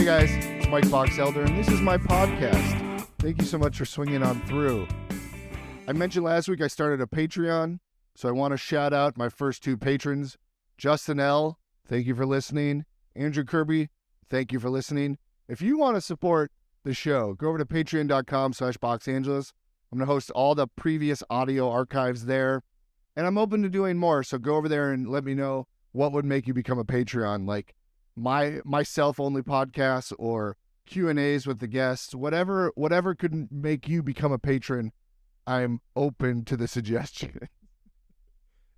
Hey guys, it's Mike Boxelder, and this is my podcast. Thank you so much for swinging on through. I mentioned last week I started a Patreon, so I want to shout out my first two patrons. Justin L., thank you for listening. Andrew Kirby, thank you for listening. If you want to support the show, go over to patreon.com/BoxAngeles. I'm going to host all the previous audio archives there, and I'm open to doing more, so go over there and let me know what would make you become a Patreon, like my self-only podcasts or Q&As with the guests, whatever could make you become a patron. I'm open to the suggestion.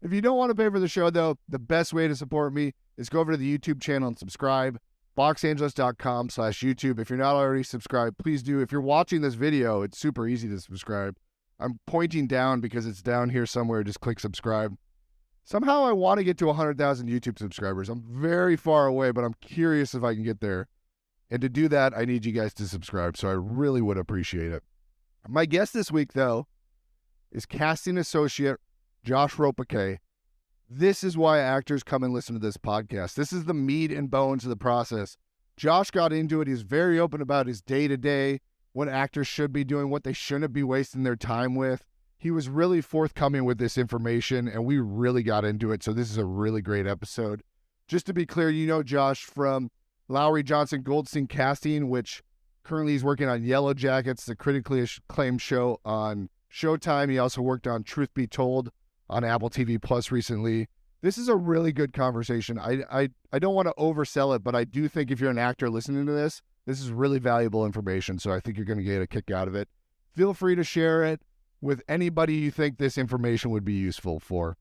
If you don't want to pay for the show, though, the best way to support me is go over to the YouTube channel and subscribe, boxangeles.com/YouTube. If you're not already subscribed, please do. If you're watching this video, it's super easy to subscribe. I'm pointing down because it's down here somewhere. Just click subscribe. Somehow I want to get to 100,000 YouTube subscribers. I'm very far away, but I'm curious if I can get there. And to do that, I need you guys to subscribe, so I really would appreciate it. My guest this week, though, is casting associate Josh Ropiequet. This is why actors come and listen to this podcast. This is the meat and bones of the process. Josh got into it. He's very open about his day-to-day, what actors should be doing, what they shouldn't be wasting their time with. He was really forthcoming with this information, and we really got into it, so this is a really great episode. Just to be clear, you know Josh from Lowry-Johnson Goldstein casting, which currently he's working on Yellowjackets, the critically acclaimed show on Showtime. He also worked on Truth Be Told on Apple TV Plus recently. This is a really good conversation. I don't want to oversell it, but I do think if you're an actor listening to this, this is really valuable information, so I think you're going to get a kick out of it. Feel free to share it with anybody you think this information would be useful for.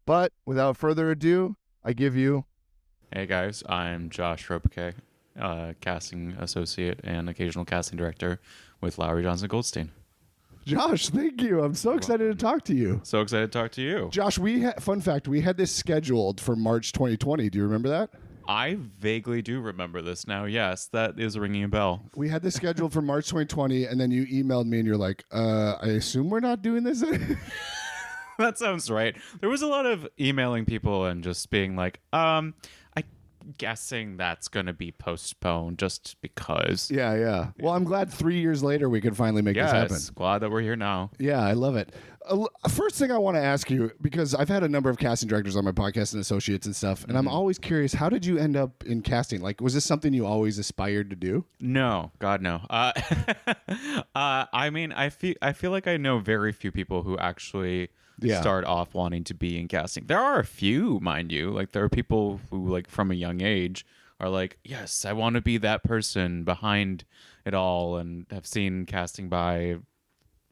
But without further ado, I give you... Hey guys, I'm Josh Ropiequet, casting associate and occasional casting director with Lowry-Johnson Goldstein. Josh, thank you. I'm so excited to talk to you. So excited to talk to you. Josh, fun fact, we had this scheduled for March 2020. Do you remember that? I vaguely do remember this now. Yes, that is ringing a bell. We had this scheduled for March 2020, and then you emailed me and you're like, I assume we're not doing this? That sounds right. There was a lot of emailing people and just being like, I'm guessing that's going to be postponed just because. Yeah. Well, I'm glad 3 years later we could finally make this happen. Yes, glad that we're here now. Yeah, I love it. First thing I want to ask you, because I've had a number of casting directors on my podcast and associates and stuff, and I'm always curious, how did you end up in casting? Like, was this something you always aspired to do? No, God, no. I mean, I feel like I know very few people who actually start off wanting to be in casting. There are a few, mind you. Like, there are people who, like, from a young age are like, yes, I want to be that person behind it all, and have seen Casting By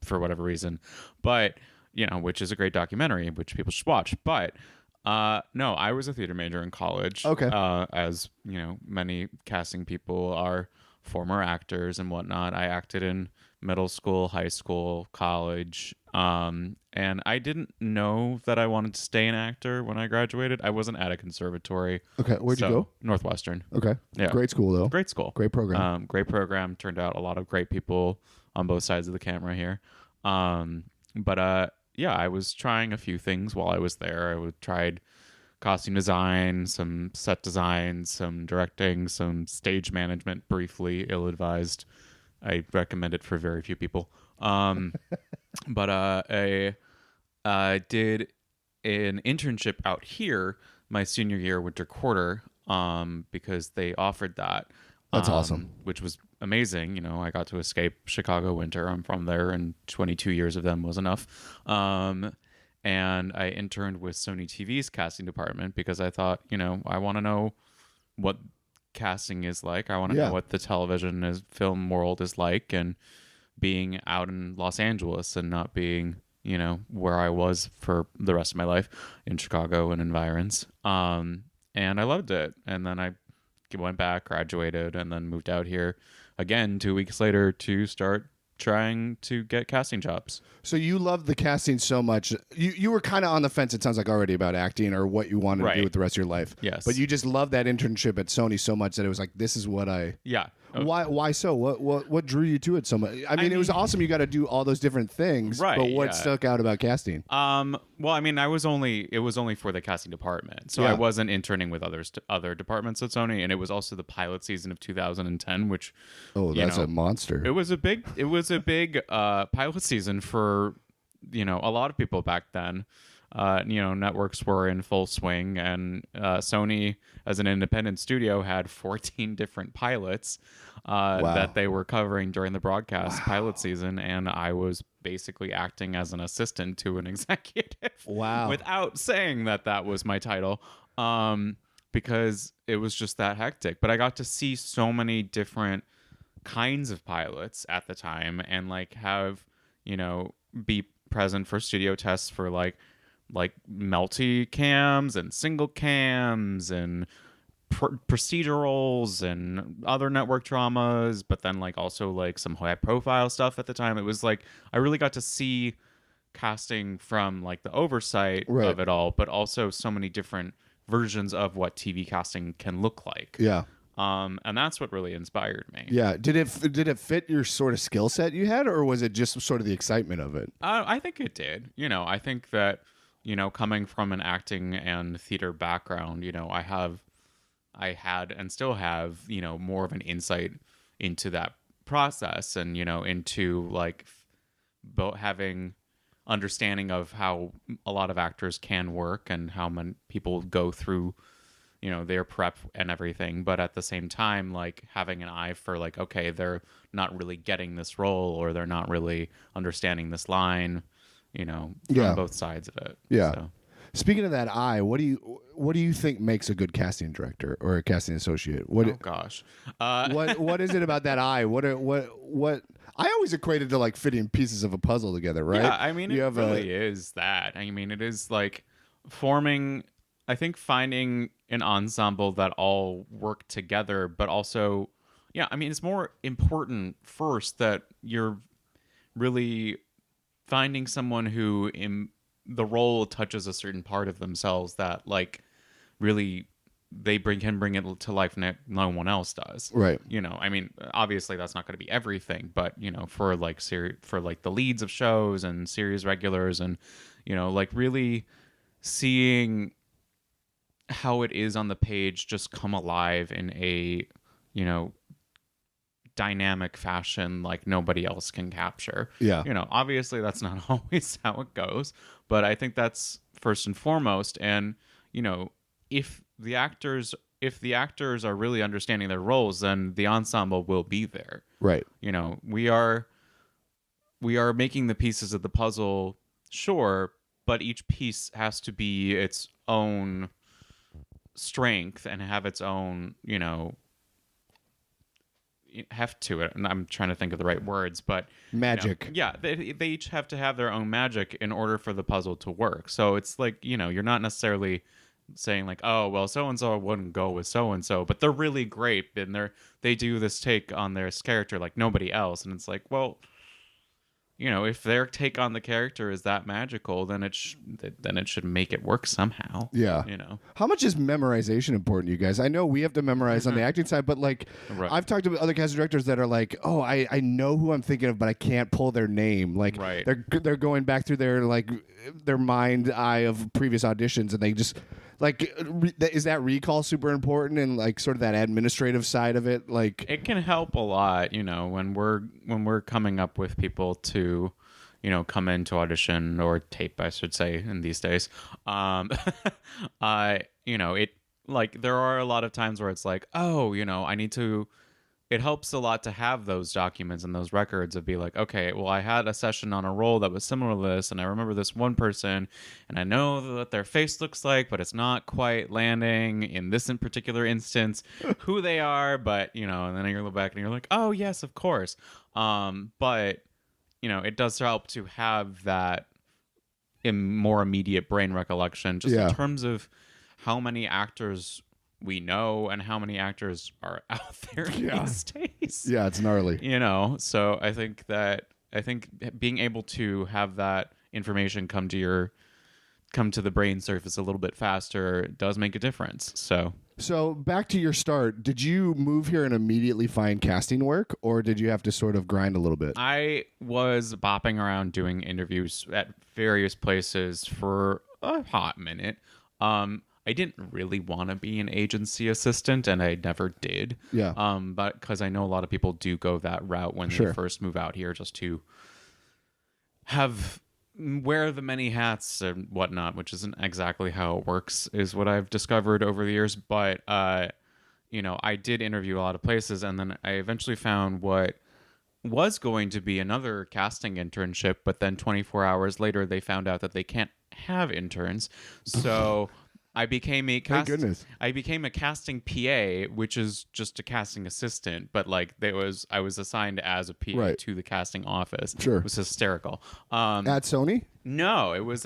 for whatever reason. But, you know, which is a great documentary, which people should watch. But no, I was a theater major in college. Okay. As, you know, many casting people are former actors and whatnot. I acted in middle school, high school, college. And I didn't know that I wanted to stay an actor when I graduated. I wasn't at a conservatory. Okay. Where'd you go? Northwestern. Okay. Yeah. Great school, though. Great school. Great program. Great program. Turned out a lot of great people on both sides of the camera here. But I was trying a few things while I was there. I tried costume design, some set design, some directing, some stage management, briefly, ill-advised. I recommend it for very few people. But I did an internship out here my senior year, winter quarter, because they offered that. That's awesome. Which was amazing. You know, I got to escape Chicago winter. I'm from there, and 22 years of them was enough. And I interned with Sony TV's casting department because I thought, you know, I want to know what casting is like. I want to know what the television film world is like, and being out in Los Angeles and not being, you know, where I was for the rest of my life in Chicago and environs. And I loved it. And then I went back, graduated, and then moved out here again 2 weeks later to start trying to get casting jobs. So you loved the casting so much. You were kind of on the fence, it sounds like, already about acting or what you wanted to do with the rest of your life. Yes. But you just loved that internship at Sony so much that it was like, this is what I... Yeah. Why so? What drew you to it so much? I mean, it was awesome. You got to do all those different things, right? But what stuck out about casting? Well, I mean, it was only for the casting department, so I wasn't interning with other departments at Sony, and it was also the pilot season of 2010, which that's a monster. It was a big pilot season for a lot of people back then. Networks were in full swing, and Sony, as an independent studio, had 14 different pilots that they were covering during the broadcast pilot season, and I was basically acting as an assistant to an executive. Wow. Without saying that was my title, because it was just that hectic. But I got to see so many different kinds of pilots at the time, and have be present for studio tests for like multi cams and single cams and procedurals and other network dramas, but then also some high profile stuff at the time. It was I really got to see casting from the oversight of it all, but also so many different versions of what TV casting can look like. Yeah. And that's what really inspired me. Yeah. Did it fit your sort of skill set you had, or was it just sort of the excitement of it? I think it did. I think that coming from an acting and theater background, I had and still have, more of an insight into that process, and, into having understanding of how a lot of actors can work and how many people go through, their prep and everything. But at the same time, having an eye for okay, they're not really getting this role, or they're not really understanding this line, from both sides of it. Yeah. So. Speaking of that eye, what do you think makes a good casting director or a casting associate? Oh gosh. What is it about that eye? What I always equated to fitting pieces of a puzzle together, right? Yeah, I mean, it really is that. I mean, it is finding an ensemble that all work together, but also, it's more important first that you're really finding someone who in the role touches a certain part of themselves that really they can bring it to life no one else does. Right. I mean, obviously that's not going to be everything, but for the leads of shows and series regulars, and really seeing how it is on the page just come alive in a dynamic fashion like nobody else can capture. Yeah. Obviously that's not always how it goes, but I think that's first and foremost. And if the actors are really understanding their roles, then the ensemble will be there. Right. We are making the pieces of the puzzle, sure, but each piece has to be its own strength and have its own, heft to it. And I'm trying to think of the right words, but magic. They each have to have their own magic in order for the puzzle to work. So it's you're not necessarily saying oh well, so and so wouldn't go with so and so, but they're really great and they do this take on their character like nobody else, and it's well, if their take on the character is that magical, then it should make it work somehow. Yeah. How much is memorization important to you guys? I know we have to memorize on the acting side, but right. I've talked to other casting directors that are oh, I know who I'm thinking of, but I can't pull their name. Right. They're going back through their mind eye of previous auditions, and they just is that recall super important and sort of that administrative side of it? It can help a lot, when we're coming up with people to, come in to audition or tape, I should say, in these days. It there are a lot of times where it's oh, I need to. It helps a lot to have those documents and those records of be okay, well, I had a session on a role that was similar to this, and I remember this one person, and I know what their face looks like, but it's not quite landing in this in particular instance who they are, but, and then you look back and you're oh, yes, of course. But, it does help to have that more immediate brain recollection just in terms of how many actors we know and how many actors are out there these days. Yeah, it's gnarly. So I think being able to have that information come to the brain surface a little bit faster does make a difference. So So back to your start, did you move here and immediately find casting work, or did you have to sort of grind a little bit? I was bopping around doing interviews at various places for a hot minute. I didn't really want to be an agency assistant, and I never did. Yeah. But because I know a lot of people do go that route when Sure. they first move out here, just to wear the many hats and whatnot, which isn't exactly how it works, is what I've discovered over the years. But you know, I did interview a lot of places, and then I eventually found what was going to be another casting internship, but then 24 hours later they found out that they can't have interns. So I became a Thank goodness. I became a casting PA, which is just a casting assistant, but like I was assigned as a PA Right. to the casting office. Sure. It was hysterical. At Sony? No, it was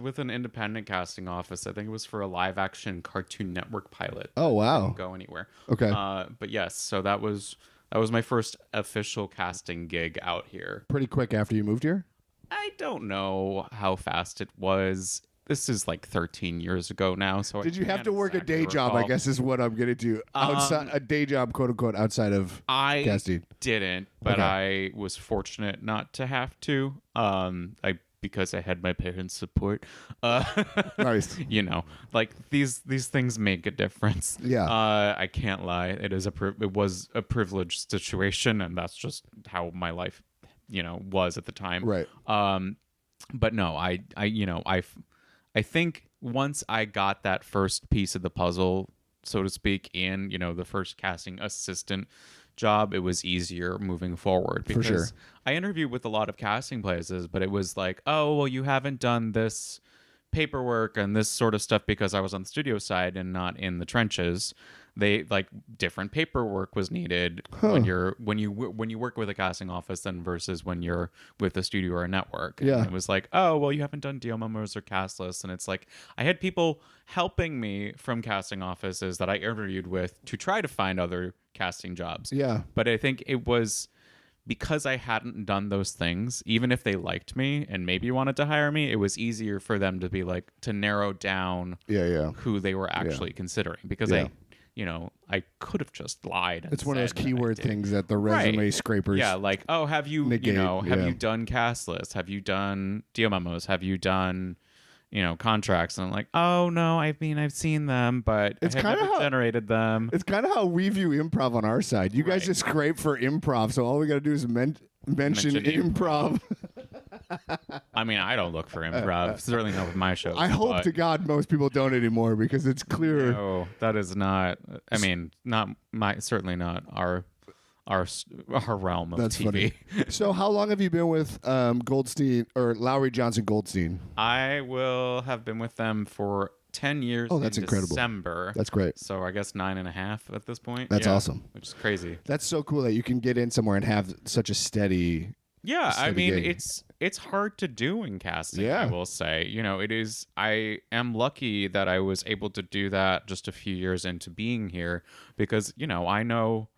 with an independent casting office. I think it was for a live action Cartoon Network pilot. Oh, wow. Didn't go anywhere. Okay. But yes, so that was my first official casting gig out here. Pretty quick after you moved here? I don't know how fast it was. This is like 13 years ago now. So Did you have can't to work a exactly day job, I recall. guess is what I'm getting to. Outside a day job, quote unquote, outside of I casting. didn't, but Okay. I was fortunate not to have to. Because I had my parents' support. Nice. You know, like these things make a difference. Yeah. I can't lie. It was a privileged situation, and that's just how my life, you know, was at the time. Right. But no, I think once I got that first piece of the puzzle, so to speak, in, you know, the first casting assistant job, it was easier moving forward. Because sure. I interviewed with a lot of casting places, but it was like, oh, well, you haven't done this paperwork and this sort of stuff, because I was on the studio side and not in the trenches. They like different paperwork was needed when you work with a casting office than versus when you're with a studio or a network. Yeah. And it was like, oh, well, you haven't done deal memos or cast lists, and it's like I had people helping me from casting offices that I interviewed with to try to find other casting jobs. Yeah. But I think it was because I hadn't done those things, even if they liked me and maybe wanted to hire me, it was easier for them to be like, to narrow down Yeah. who they were actually considering, because Yeah. I could have just lied. It's one of those said that I keyword did. things that the resume Right. scrapers. Yeah, like, oh, have you, negate, have yeah. you done cast lists? Have you done deal memos? Have you done, contracts? And I'm like, oh, no, I mean, I've seen them, but It's I have kinda never how- generated them. It's kind of how we view improv on our side. You guys Right. just scrape for improv, so all we got to do is mention improv. I mean, I don't look for improv. Certainly not with my shows. I hope but- to God most people don't anymore, because it's clear. No, that is not. I mean, certainly not our realm of That's TV. funny. So how long have you been with Goldstein or Lowry-Johnson Goldstein? I will have been with them for 10 years. Oh, that's in incredible. December. That's great. So I guess 9.5 at this point. That's Yeah, awesome. Which is crazy. That's so cool that you can get in somewhere and have such a steady. Yeah, I steady mean, gig. it's hard to do in casting, Yeah. I will say. It is. I am lucky that I was able to do that just a few years into being here, because, I know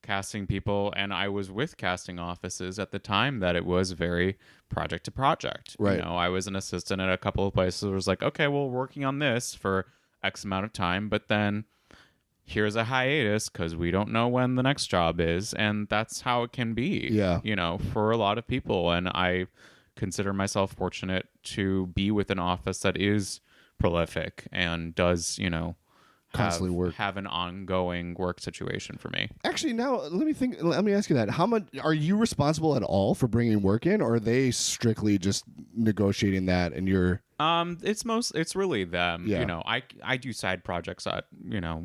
casting people, and I was with casting offices at the time that it was very project to project. Right. I was an assistant at a couple of places where it was like, okay, well, we're working on this for X amount of time, but then here's a hiatus because we don't know when the next job is, and that's how it can be. Yeah. For a lot of people, and I consider myself fortunate to be with an office that is prolific and does, Constantly work. have an ongoing work situation for me. Actually, now let me ask you that. How much are you responsible at all for bringing work in, or are they strictly just negotiating that and you're? It's really them. Yeah. I do side projects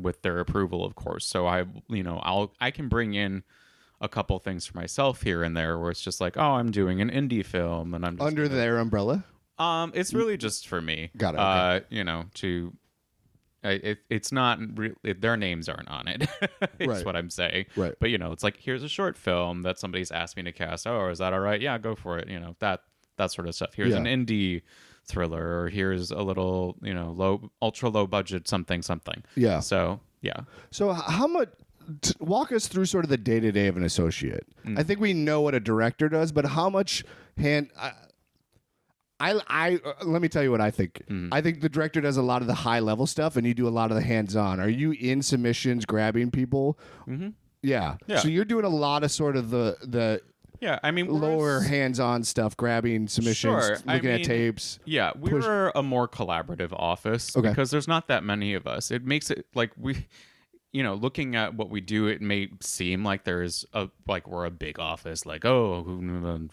with their approval, of course. So I can bring in a couple things for myself here and there where it's just like, oh, I'm doing an indie film and I'm just Under their umbrella? it's really just for me. Got it, okay. It's not their names aren't on it. It's Right. what I'm saying. Right. But it's like, here's a short film that somebody's asked me to cast. Oh, is that all right? Yeah, go for it. That sort of stuff. Here's Yeah. an indie thriller, or here's a little, ultra low budget something. Yeah. So yeah. So how much? Walk us through sort of the day to day of an associate. I think we know what a director does, but how much I let me tell you what I think. I think the director does a lot of the high level stuff, and you do a lot of the hands on. Are you in submissions, grabbing people? Mm-hmm. Yeah. So you're doing a lot of sort of the yeah. I mean, lower hands on stuff, grabbing submissions, looking at tapes. Yeah, we're a more collaborative office because there's not that many of us. It makes it like we. Looking at what we do, it may seem like we're a big office, like 10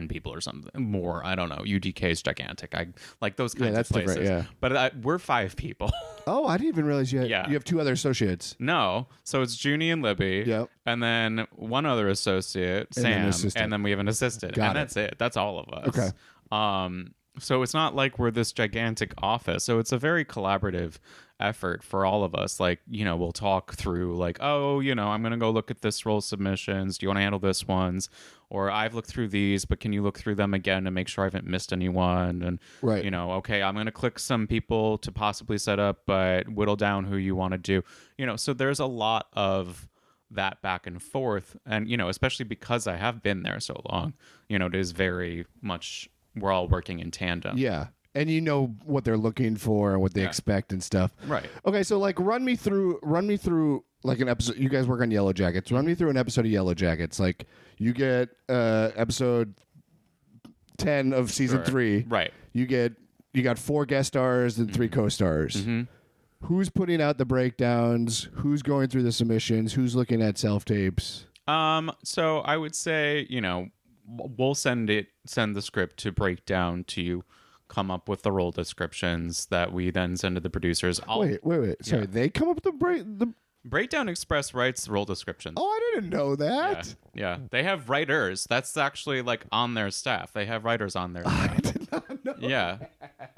people or something more. I don't know. UDK is gigantic. I like those kinds of places. Yeah. But we're 5 people. Oh, I didn't even realize you have 2 other associates. No, so it's Junie and Libby. Yep. And then one other associate, Sam, and then we have an assistant, that's it. That's all of us. Okay. So it's not like we're this gigantic office. So it's a very collaborative effort for all of us. Like, we'll talk through like, I'm going to go look at this role submissions. Do you want to handle this ones? Or I've looked through these, but can you look through them again to make sure I haven't missed anyone? And, okay, I'm going to click some people to possibly set up, but whittle down who you want to do. So there's a lot of that back and forth. And, especially because I have been there so long, it is very much... we're all working in tandem. Yeah. And you know what they're looking for and what they expect and stuff. Right. Okay, so like run me through like an episode. You guys work on Yellowjackets. Run me through an episode of Yellowjackets. Like you get episode 10 of season 3. Right. You got 4 guest stars and 3 co-stars. Mm-hmm. Who's putting out the breakdowns? Who's going through the submissions? Who's looking at self-tapes? So I would say, we'll send the script to breakdown to you, come up with the role descriptions that we then send to the producers. Wait. Sorry, they come up with the Breakdown Express writes role descriptions. Oh, I didn't know that. Yeah. They have writers. That's actually like on their staff. They have writers on their staff. I did not know. Yeah.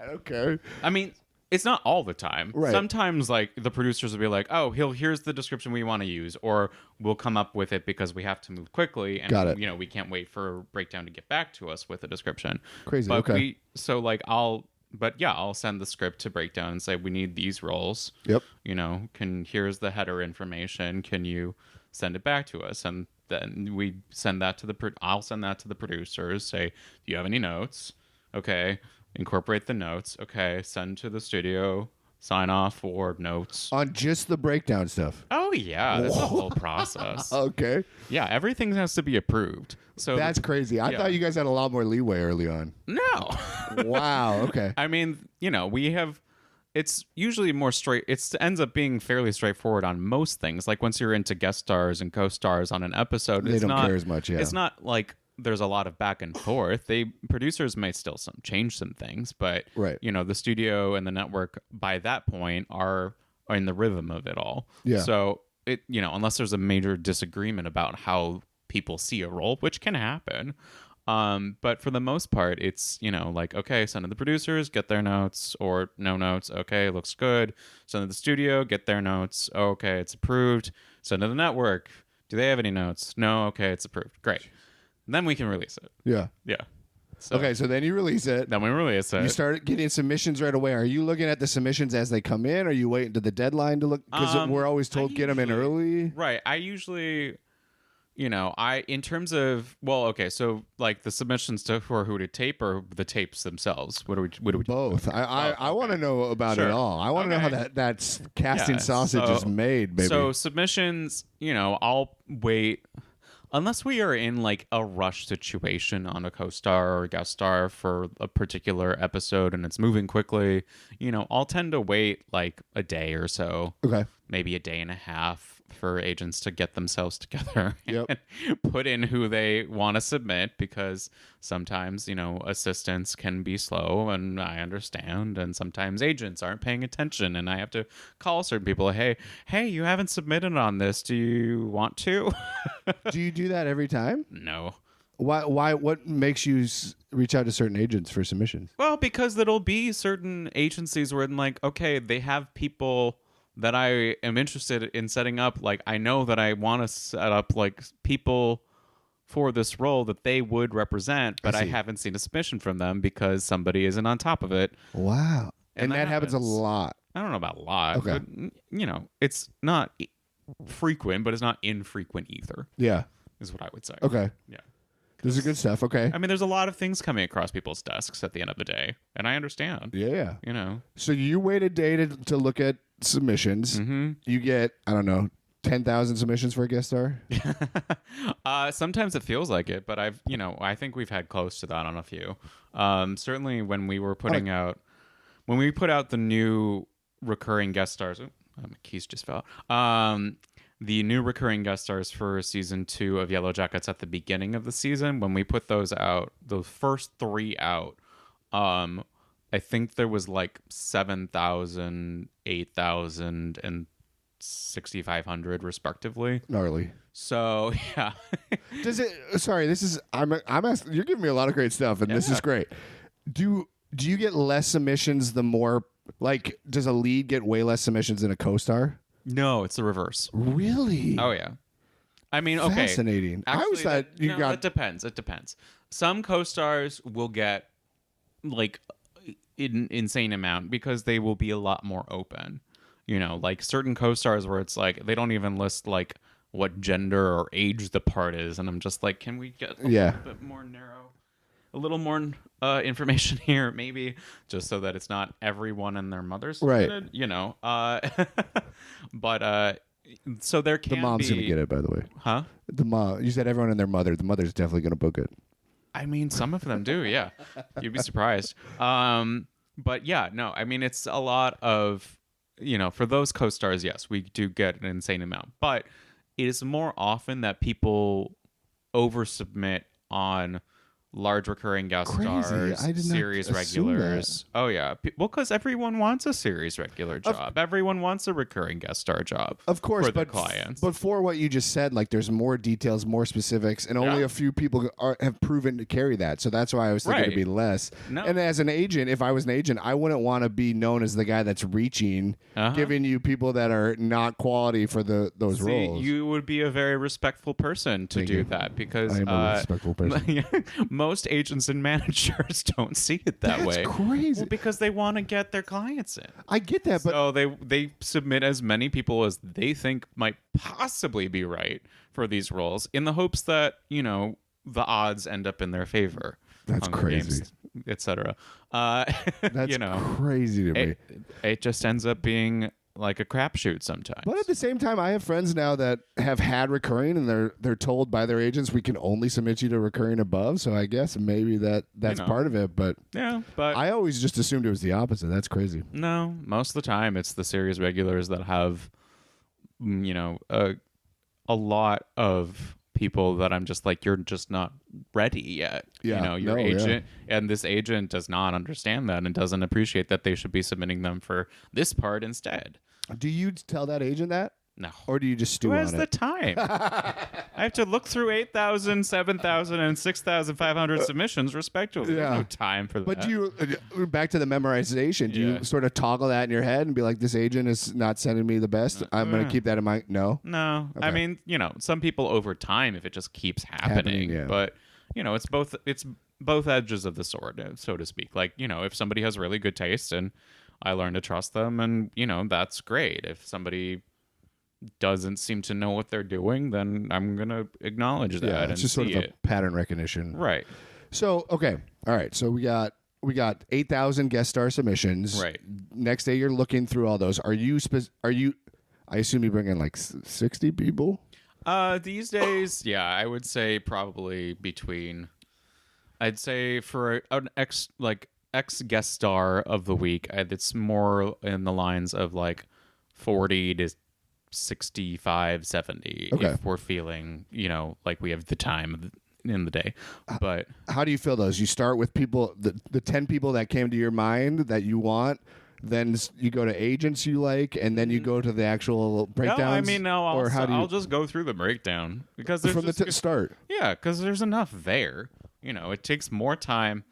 Okay. I mean, it's not all the time. Right. Sometimes like the producers will be like, "Oh, here's the description we want to use," or we'll come up with it because we have to move quickly and Got it. we can't wait for Breakdown to get back to us with a description. Crazy. But okay. I'll send the script to Breakdown and say we need these roles. Yep. Here's the header information. Can you send it back to us? And then we send that to I'll send that to the producers. Say, do you have any notes? Okay. Incorporate the notes. Okay. Send to the studio. Sign off for notes on just the breakdown stuff. Oh yeah, that's a whole process. Okay. Yeah, everything has to be approved. So that's crazy. I thought you guys had a lot more leeway early on. No. Wow. Okay. I mean, we have. It's usually more straight. It ends up being fairly straightforward on most things. Like once you're into guest stars and co-stars on an episode, they don't care as much. Yeah. It's not like there's a lot of back and forth. Producers may still change some things, but right. The studio and the network by that point are in the rhythm of it all. Yeah. So it unless there's a major disagreement about how people see a role, which can happen. But for the most part, it's like, okay, send to the producers, get their notes, or no notes. Okay, looks good. Send to the studio, get their notes. Okay, it's approved. Send to the network. Do they have any notes? No. Okay, it's approved. Great. And then we can release it. Yeah. Yeah. So then you release it. Then we release it. You start getting submissions right away. Are you looking at the submissions as they come in? Are you waiting to the deadline to look? Because we're always told get them in early. Right. I usually, in terms of, so like the submissions for who to tape or the tapes themselves? What do we both. I want to know about it all. I want to know how that casting sausage is made, baby. So submissions, I'll wait. Unless we are in like a rush situation on a co-star or a guest star for a particular episode and it's moving quickly, I'll tend to wait like a day or so. Okay. Maybe a day and a half for agents to get themselves together and put in who they want to submit, because sometimes, assistants can be slow, and I understand, and sometimes agents aren't paying attention and I have to call certain people, hey, you haven't submitted on this. Do you want to? Do you do that every time? No. Why? What makes you reach out to certain agents for submissions? Well, because there'll be certain agencies where I'm like, okay, they have people that I am interested in setting up. Like, I know that I want to set up like people for this role that they would represent, but I haven't seen a submission from them because somebody isn't on top of it. Wow. And that happens a lot. I don't know about a lot. Okay. But, it's not frequent, but it's not infrequent either. Yeah. Is what I would say. Okay. Yeah. This is good stuff. Okay. I mean, there's a lot of things coming across people's desks at the end of the day, and I understand. Yeah. You know. So you wait a day to look at submissions. Mm-hmm. You get, I don't know, 10,000 submissions for a guest star? Sometimes it feels like it, but I think we've had close to that on a few. Certainly when we were put out the new recurring guest stars. Oh, my keys just fell out. The new recurring guest stars for season 2 of Yellowjackets at the beginning of the season, when we put those out, the first 3 out, I think there was like 7,000, 8,000, and 6,500 respectively. Gnarly. So yeah. Does it? Sorry, this is. I'm asking. You're giving me a lot of great stuff, and this is great. Do you get less submissions the more? Like, does a lead get way less submissions than a co-star? No, it's the reverse. Really? Oh yeah. I mean, okay. Fascinating. Actually, I always thought it depends. It depends. Some co-stars will get like an insane amount because they will be a lot more open. You know, like certain co-stars where it's like they don't even list like what gender or age the part is, and I'm just like, can we get a little bit more narrow, a little more information here, maybe, just so that it's not everyone and their mother's submitted, you know. But so there can be. The mom's gonna get it, by the way. Huh? The mom. You said everyone and their mother. The mother's definitely gonna book it. I mean, some of them do. Yeah, you'd be surprised. But yeah, no. I mean, it's a lot of. You know, for those co-stars, yes, we do get an insane amount. But it is more often that people oversubmit on large recurring guest stars, series regulars. Oh, yeah. Well, because everyone wants a series regular job. Everyone wants a recurring guest star job. Of course, for but the clients. But for what you just said, like there's more details, more specifics, and only a few people have proven to carry that. So that's why I was thinking it'd be less. No. And as an agent, if I was an agent, I wouldn't want to be known as the guy that's reaching, giving you people that are not quality for those roles. You would be a very respectful person to do that because I am a respectful person. Most agents and managers don't see it that way. That's crazy. Well, because they want to get their clients in. I get that, but so they submit as many people as they think might possibly be right for these roles in the hopes that, you know, the odds end up in their favor. That's crazy. Etc. That's crazy to me. It just ends up being like a crapshoot sometimes. But at the same time, I have friends now that have had recurring, and they're told by their agents, we can only submit you to recurring above. So I guess maybe that's part of it. But but I always just assumed it was the opposite. That's crazy. No, most of the time it's the series regulars that have, you know, a lot of people that I'm just like, you're just not ready yet. Yeah, you know, your agent and this agent does not understand that and doesn't appreciate that they should be submitting them for this part instead. Do you tell that agent that? No. Or do you just stew on it? Who has the time? I have to look through 8,000, 7,000, and 6,500 submissions respectively. There's no time for that. But do you, back to the memorization, do you sort of toggle that in your head and be like, this agent is not sending me the best? I'm going to keep that in mind. No? No. Okay. I mean, you know, some people over time, if it just keeps happening. But, you know, it's both edges of the sword, so to speak. Like, you know, if somebody has really good taste and I learn to trust them, and, you know, that's great. If somebody doesn't seem to know what they're doing, then I'm gonna acknowledge that. Yeah, it's just sort of a pattern recognition, right? So all right. So we got 8,000 guest star submissions. Right. Next day, you're looking through all those. Are you? I assume you bring in like 60 people. These days, yeah, I would say probably between. I'd say for an ex guest star of the week, it's more in the lines of like 40 to 65, 70 if we're feeling, you know, like we have the time in the day. But how do you feel those? You start with people, the 10 people that came to your mind that you want, then you go to agents you like, and then you go to the actual breakdowns? No, I mean, no, I'll just go through the breakdown because there's from the start. Yeah, because there's enough there. You know, it takes more time.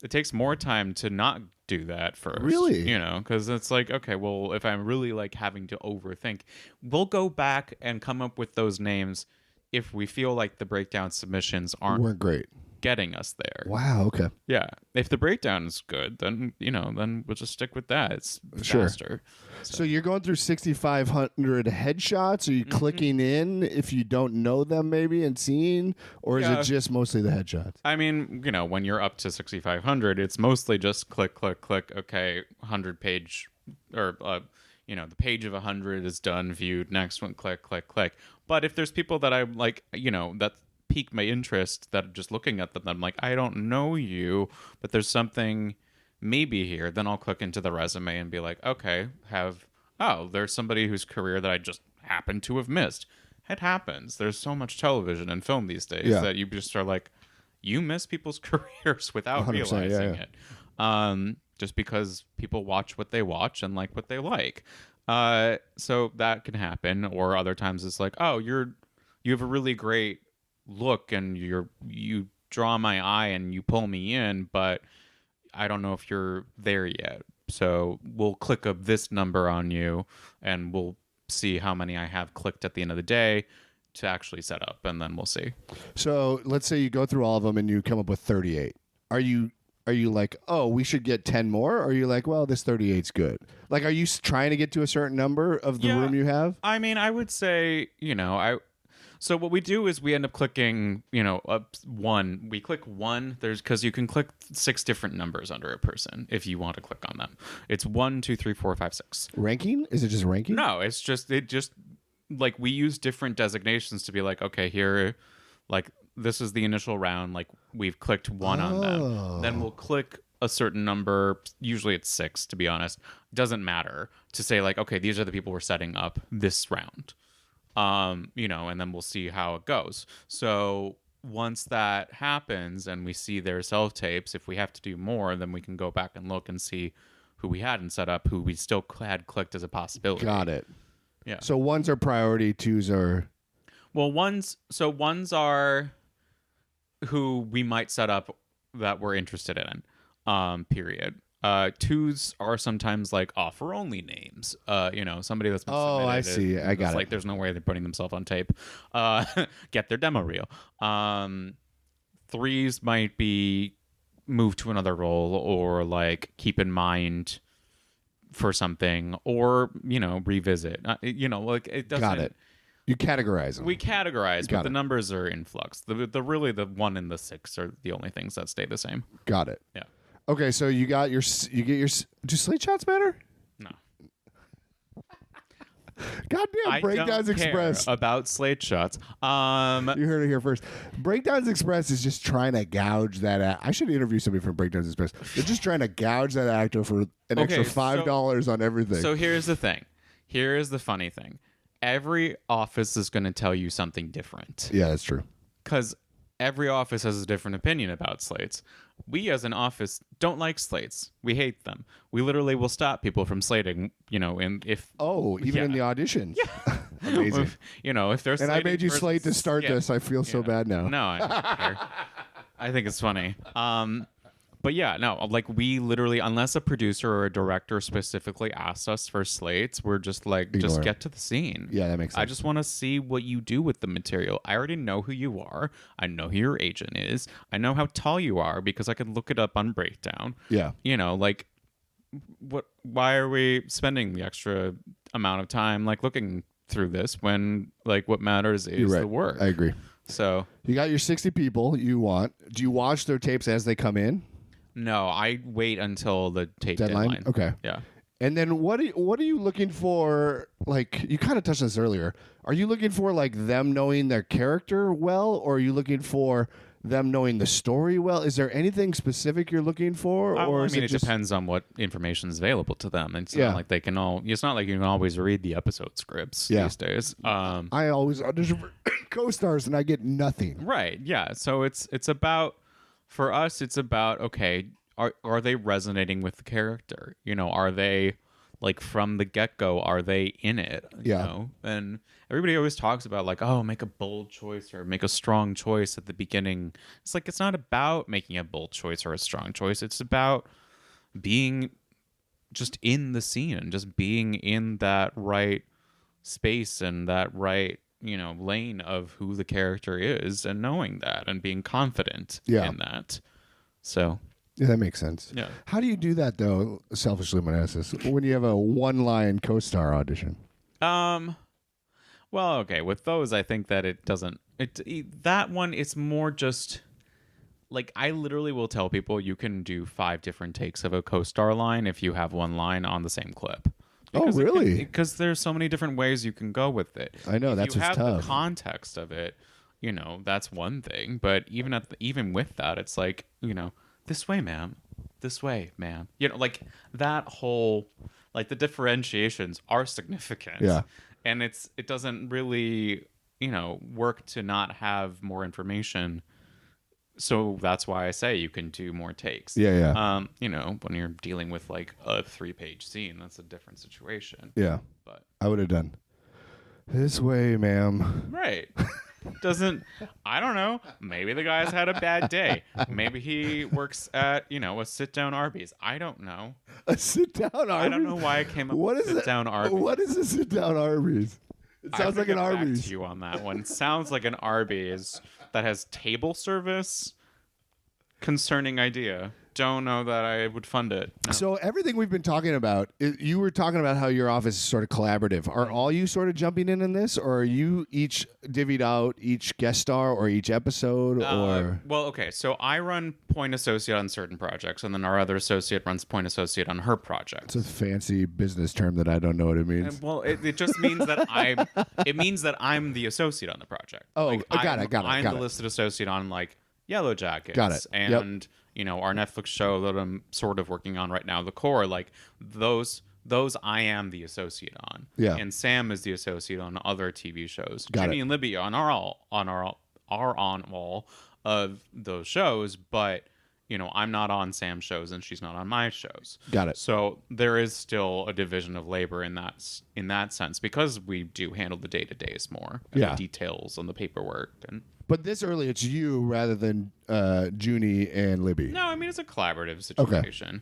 It takes more time to not do that first. Really? You know, because it's like, okay, well, if I'm really like having to overthink, we'll go back and come up with those names if we feel like the breakdown submissions weren't great. getting us there. Wow. Okay. Yeah. If the breakdown is good, then then we'll just stick with that. It's Sure. faster. So you're going through 6,500 headshots. Are you clicking in if you don't know them maybe and seeing, or is it just mostly the headshots? I mean, when you're up to 6,500, it's mostly just click, click, click. Okay, 100-page, or the page of 100 is done, viewed. Next one, click, click, click. But if there's people that I'm like, that pique my interest, that just looking at them, I'm like, I don't know you, but there's something maybe here. Then I'll click into the resume and be like, okay, there's somebody whose career that I just happen to have missed. It happens. There's so much television and film these days that you just are like, you miss people's careers without realizing it. Just because people watch what they watch and like what they like. So that can happen. Or other times it's like, oh, you have a really great look and you draw my eye and you pull me in, but I don't know if you're there yet. So we'll click this number on you and we'll see how many I have clicked at the end of the day to actually set up, and then we'll see. So let's say you go through all of them and you come up with 38. Are you like, oh, we should get 10 more? Or are you like, well, this 38's good? Like, are you trying to get to a certain number of the room you have? I mean, I would say, so what we do is we end up clicking, up one. We click one. Because you can click 6 different numbers under a person if you want to click on them. It's 1, 2, 3, 4, 5, 6. Ranking? Is it just ranking? No, it just like we use different designations to be like, okay, here, like this is the initial round. Like we've clicked 1 on them. Then we'll click a certain number. Usually it's 6, to be honest. Doesn't matter, to say like, okay, these are the people we're setting up this round. And then we'll see how it goes. So once that happens and we see their self-tapes, if we have to do more, then we can go back and look and see who we hadn't set up, who we still had clicked as a possibility. Got it. Yeah. So 1s are priority, 2s are... Well, 1s are who we might set up that we're interested in, period. 2s are sometimes like offer only names. Somebody that's been submitted. Oh, I see. I got it. Like there's no way they're putting themselves on tape. Get their demo reel. 3s might be move to another role, or like keep in mind for something, or revisit. Like it doesn't. Got it. You categorize them. We categorize, but the numbers are in flux. The 1 and the 6 are the only things that stay the same. Got it. Yeah. Okay, so you get your. Do slate shots matter? No. Goddamn, Breakdowns Express about slate shots. You heard it here first. Breakdowns Express is just trying to gouge that. I should interview somebody from Breakdowns Express. They're just trying to gouge that actor for an extra $5 on everything. So here's the thing. Here is the funny thing. Every office is going to tell you something different. Yeah, that's true. Because every office has a different opinion about slates. We as an office don't like slates. We hate them. We literally will stop people from slating, even in the audition. Yeah. Amazing. If they're and I made you slate to start this. I feel so bad now. No, I don't care. I think it's funny. But yeah, no, like we literally, unless a producer or a director specifically asks us for slates, we're just like, just get to the scene. Yeah, that makes sense. I just want to see what you do with the material. I already know who you are. I know who your agent is. I know how tall you are because I can look it up on Breakdown. Yeah. Like why are we spending the extra amount of time like looking through this when like what matters is the work? I agree. So you got your 60 people you want. Do you watch their tapes as they come in? No, I wait until the tape deadline. Okay. Yeah. And then what are you looking for? Like, you kind of touched on this earlier. Are you looking for like them knowing their character well, or are you looking for them knowing the story well? Is there anything specific you're looking for, or it depends on what information is available to them. It's not like they can all. It's not like you can always read the episode scripts these days. I always audition for co-stars and I get nothing. Right. Yeah. So it's about. For us, it's about, okay, are they resonating with the character? Are they, like, from the get-go, are they in it? You know? And everybody always talks about, like, oh, make a bold choice or make a strong choice at the beginning. It's like, it's not about making a bold choice or a strong choice. It's about being just in the scene and just being in that right space and that right lane of who the character is and knowing that and being confident Yeah. in that. So Yeah, that makes sense. yeah. How do you do that though? Selfishly, I'm gonna ask this: when you have a one-line co-star audition. Well, okay, with those I think that it doesn't that one it's more just like I literally will tell people you can do 5 different takes of a co-star line if you have one line on the same clip. Oh, really? Because there's so many different ways you can go with it. I know, that's if you what's have tough. the context of it, that's one thing. But even with that, it's like, this way, ma'am, this way, ma'am. Like that whole, like the differentiations are significant. Yeah. And it doesn't really, work to not have more information. So that's why I say you can do more takes. Yeah. When you're dealing with like a 3-page scene, that's a different situation. Yeah. But I would have done this way, ma'am. right. I don't know. Maybe the guy's had a bad day. Maybe he works at, a sit-down Arby's. I don't know. A sit-down Arby's? I don't know why I came up with sit-down Arby's. What is a sit-down Arby's? It sounds like an Arby's. Back to you on that one. Sounds like an Arby's that has table service. Concerning idea. Don't know that I would fund it. No. So everything we've been talking about, you were talking about how your office is sort of collaborative. Are all you sort of jumping in this, or are you each divvied out each guest star or each episode? Or well, okay. So I run point associate on certain projects, and then our other associate runs point associate on her project. It's a fancy business term that I don't know what it means. Well, it just means that I'm the associate on the project. Oh, like, got it. I'm the listed associate on like Yellowjackets. Got it. And our Netflix show that I'm sort of working on right now, The Core, like those I am the associate on. Yeah. And Sam is the associate on other TV shows. Got Ginny it. and Libby are on all of those shows, but I'm not on Sam's shows and she's not on my shows. Got it. So there is still a division of labor in that sense because we do handle the day-to-days more. And Yeah. the details and the paperwork and. But this early, it's you rather than Junie and Libby. No, I mean it's a collaborative situation.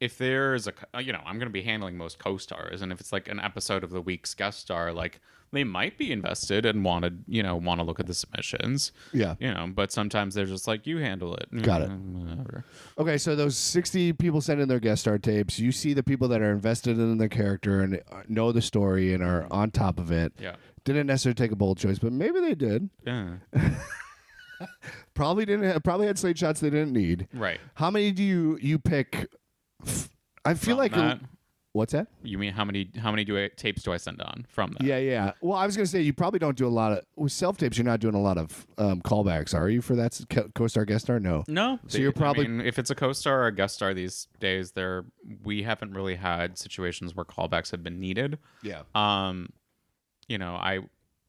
If there's a I'm going to be handling most co-stars, and if it's like an episode of the week's guest star, like they might be invested and want to look at the submissions. Yeah. But sometimes they're just like, you handle it. Got it. Whatever. Okay, so those 60 people send in their guest star tapes. You see the people that are invested in the character and know the story and are on top of it. Yeah. Didn't necessarily take a bold choice, but maybe they did. Yeah. Probably didn't. Probably had slate shots they didn't need. Right. How many do you pick? I feel From like that? What's that? You mean how many tapes do I send on from that? Yeah. Well, I was gonna say you probably don't do a lot of with self tapes. You're not doing a lot of callbacks, are you? For that co-star guest star? No. No. So you're probably if it's a co-star or a guest star these days, we haven't really had situations where callbacks have been needed. Yeah.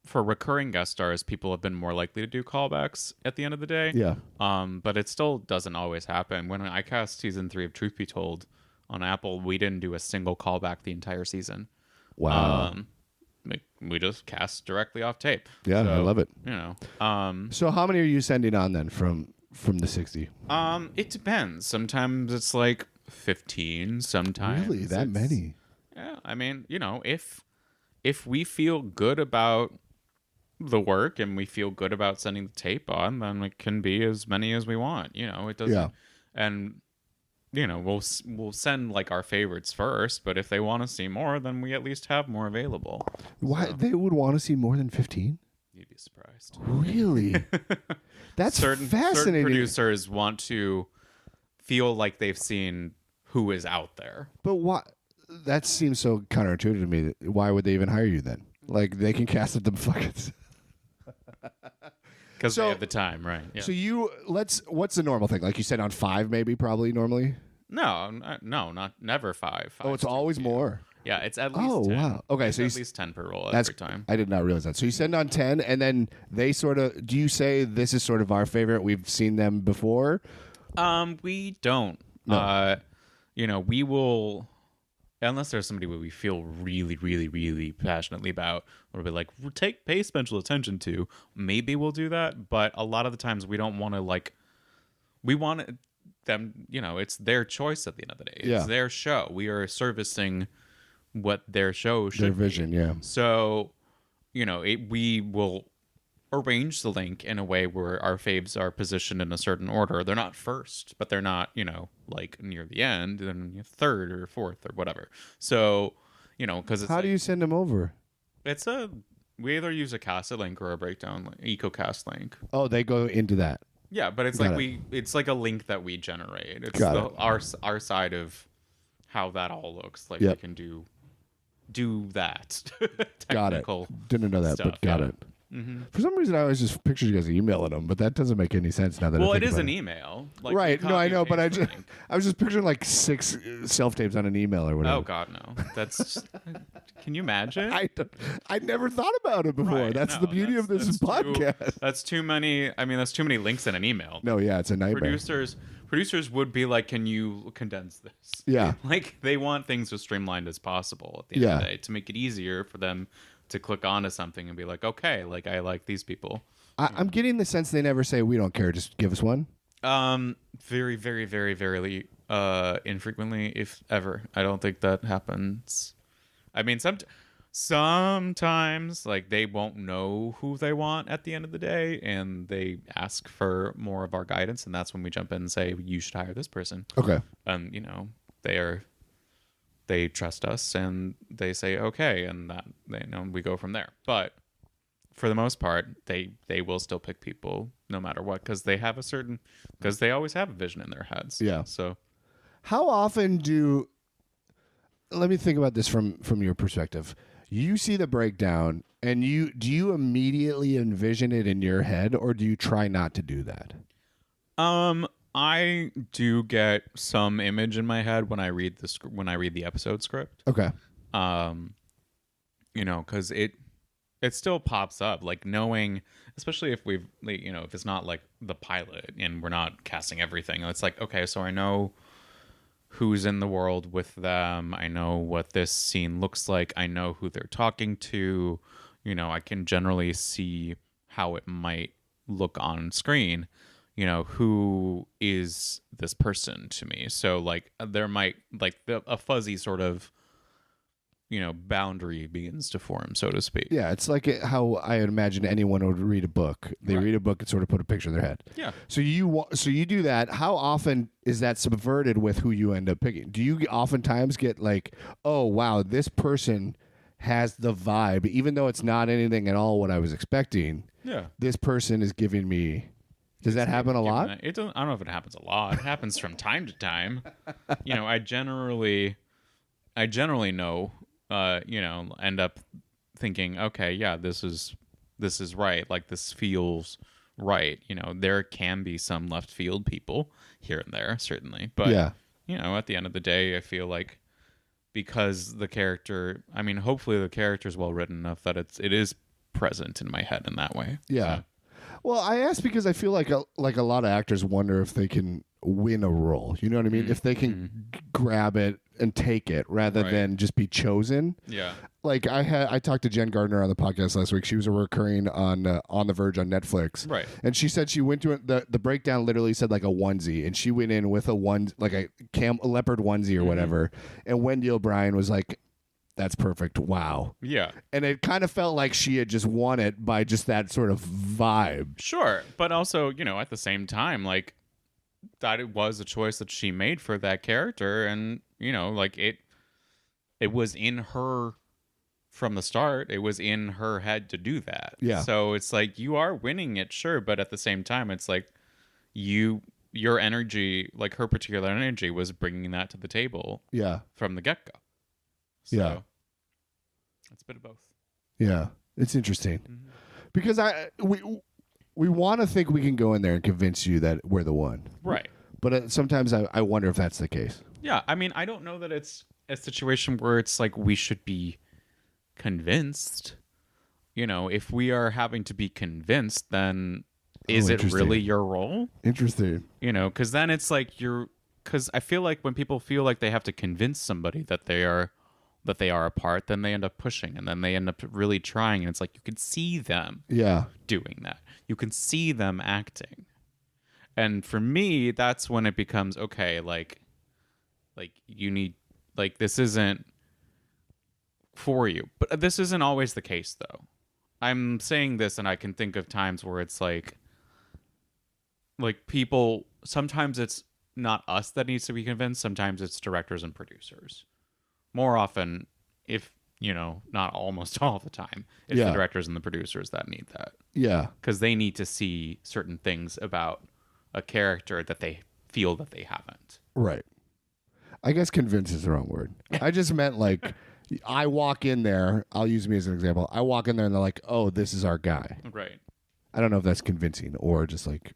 For recurring guest stars, people have been more likely to do callbacks at the end of the day. Yeah. But it still doesn't always happen. When I cast season 3 of Truth Be Told on Apple, we didn't do a single callback the entire season. Wow. We just cast directly off tape. Yeah, So, I love it. So how many are you sending on then from the 60? It depends. Sometimes it's like 15. Sometimes Really, that it's- many? Yeah, I mean, if we feel good about the work and we feel good about sending the tape on, then it can be as many as we want. It doesn't. Yeah. And we'll send like our favorites first, but if they want to see more, then we at least have more available. Why So, they would want to see more than 15? you'd be surprised. Really? That's Certain fascinating. producers want to feel like they've seen who is out there. But why? That seems so counterintuitive to me. Why would they even hire you then? Like they can cast at the fuckers. Because So- they have the time, right? Yeah. So what's the normal thing? Like you said on 5 maybe probably normally? No, not never 5. Oh, it's 5's always too few. more. Yeah, it's at least Oh, 10. wow. Okay, It's so at you least 10 per roll That's every time. I did not realize that. So you send on 10 and then they sort of do you say this is sort of our favorite? We've seen them before? We don't. No. We will, unless there's somebody who we feel really, really, really passionately about, or be like, pay special attention to. Maybe we'll do that, but a lot of the times we don't want to we want them. It's their choice at the end of the day. It's Yeah. their show. We are servicing what their show should Their vision, be. yeah. So, we will arrange the link in a way where our faves are positioned in a certain order. They're not first, but they're not, like near the end, then third or fourth or whatever. So, because it's How do you send them over? We either use a cassette link or a breakdown EcoCast link. Oh, they go into that. Yeah, but it's it's like a link that we generate. It's our side of how that all looks. Like we can do that. Got it. Didn't know that, stuff, but got it. Mm-hmm. For some reason, I always just pictured you guys emailing them, but that doesn't make any sense now that I think it is about an email. Like, right. No, I know, but I link. was just picturing like 6 self-tapes on an email or whatever. Oh, God, no. That's... Can you imagine? I never thought about it before. Right, that's the beauty of this podcast. That's too many... I mean, that's too many links in an email. No, yeah, it's a nightmare. Producers would be like, can you condense this? Yeah. Like, they want things as streamlined as possible at the end of the day to make it easier for them to click onto something and be like, okay, like I like these people. I'm getting the sense they never say we don't care. Just give us one. Very, very, very, very infrequently, if ever. I don't think that happens. I mean, sometimes like they won't know who they want at the end of the day, and they ask for more of our guidance, and that's when we jump in and say you should hire this person. Okay. And they trust us and they say okay, and that we go from there. But for the most part, they will still pick people no matter what, because they always have a vision in their heads. Yeah. So how often let me think about this from your perspective. You see the breakdown and do you immediately envision it in your head, or do you try not to do that? I do get some image in my head when I read the episode script. Okay. Because it still pops up, like knowing, especially if if it's not like the pilot and we're not casting everything. It's like, okay, so I know who's in the world with them. I know what this scene looks like. I know who they're talking to. I can generally see how it might look on screen. Who is this person to me? So like there might a fuzzy sort of, boundary begins to form, so to speak. Yeah, it's like how I imagine anyone would read a book. They read a book and sort of put a picture in their head. Yeah. So you do that. How often is that subverted with who you end up picking? Do you oftentimes get like, oh wow, this person has the vibe, even though it's not anything at all what I was expecting? Yeah. This person is giving me. Does that happen a lot? I don't know if it happens a lot. It happens from time to time. I generally know. End up thinking, okay, yeah, this is right. Like this feels right. There can be some left field people here and there, certainly, but at the end of the day, I feel like because the character, hopefully the character is well written enough that it is present in my head in that way. Yeah. So. Well, I ask because I feel like a lot of actors wonder if they can win a role. You know what I mean? If they can grab it and take it rather than just be chosen. Yeah. Like I talked to Jen Gardner on the podcast last week. She was a recurring on The Verge on Netflix. Right. And she said she went to the breakdown literally said like a onesie, and she went in with a leopard onesie or whatever. And Wendy O'Brien was like, that's perfect. Wow. Yeah. And it kind of felt like she had just won it by just that sort of vibe. Sure. But also, at the same time, like that it was a choice that she made for that character. And, it was in her from the start. It was in her head to do that. Yeah. So it's like you are winning it, sure. But at the same time, it's like your energy, like her particular energy was bringing that to the table. Yeah. From the get-go. So, yeah. It's a bit of both. Yeah, it's interesting because we want to think we can go in there and convince you that we're the one, right? But sometimes I wonder if that's the case. Yeah, I don't know that it's a situation where it's like we should be convinced. If we are having to be convinced, then is it really your role? Interesting. Because then it's like because I feel like when people feel like they have to convince somebody that they are a part, then they end up pushing, and then they end up really trying, and it's like you can see them doing that. You can see them acting. And for me, that's when it becomes okay, like you need, like this isn't for you. But this isn't always the case, though. I'm saying this, and I can think of times where it's like people, sometimes it's not us that needs to be convinced. Sometimes it's directors and producers. More often, if, not almost all the time, it's the directors and the producers that need that. Yeah. Because they need to see certain things about a character that they feel that they haven't. Right. I guess convince is the wrong word. I just meant like, I walk in there, I'll use me as an example. I walk in there and they're like, oh, this is our guy. Right. I don't know if that's convincing or just like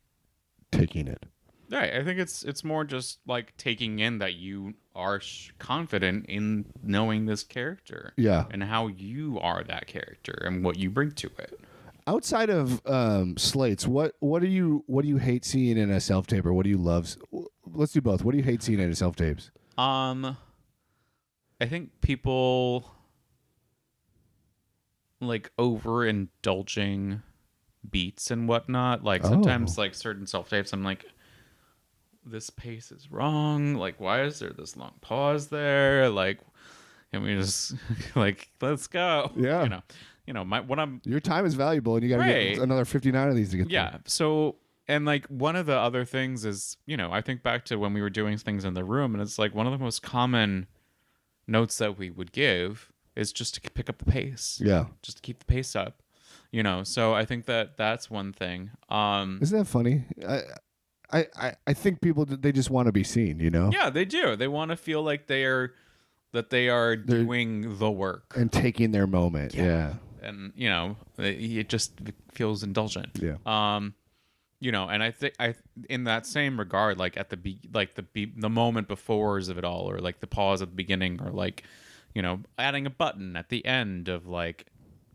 taking it. Right. I think it's more just like taking in that you are confident in knowing this character. Yeah. And how you are that character and what you bring to it. Outside of slates, what do you hate seeing in a self tape, or what do you love? Let's do both. What do you hate seeing in a self tapes? I think people like overindulging beats and whatnot. Like sometimes like certain self tapes, I'm like, this pace is wrong. Like, why is there this long pause there? Like, can we just like, let's go? Yeah. Your time is valuable, and you got to get another 59 of these to get through. Yeah. So, and like one of the other things is, I think back to when we were doing things in the room, and it's like one of the most common notes that we would give is just to pick up the pace. Yeah. Just to keep the pace up. So I think that's one thing. Isn't that funny? I think people, they just want to be seen, Yeah, they do. They want to feel like they're doing the work and taking their moment. Yeah. And it just feels indulgent. Yeah. And I think in that same regard, like at the moment befores of it all, or like the pause at the beginning, or like, adding a button at the end of like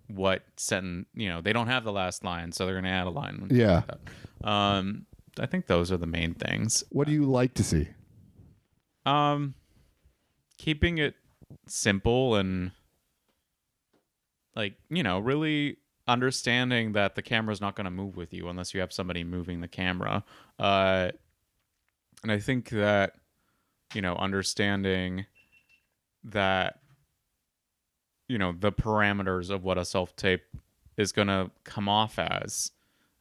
what sentence, they don't have the last line, so they're gonna add a line. Yeah. Like I think those are the main things. What do you like to see? Keeping it simple and like, really understanding that the camera's not going to move with you unless you have somebody moving the camera. And I think that, understanding that, the parameters of what a self-tape is going to come off as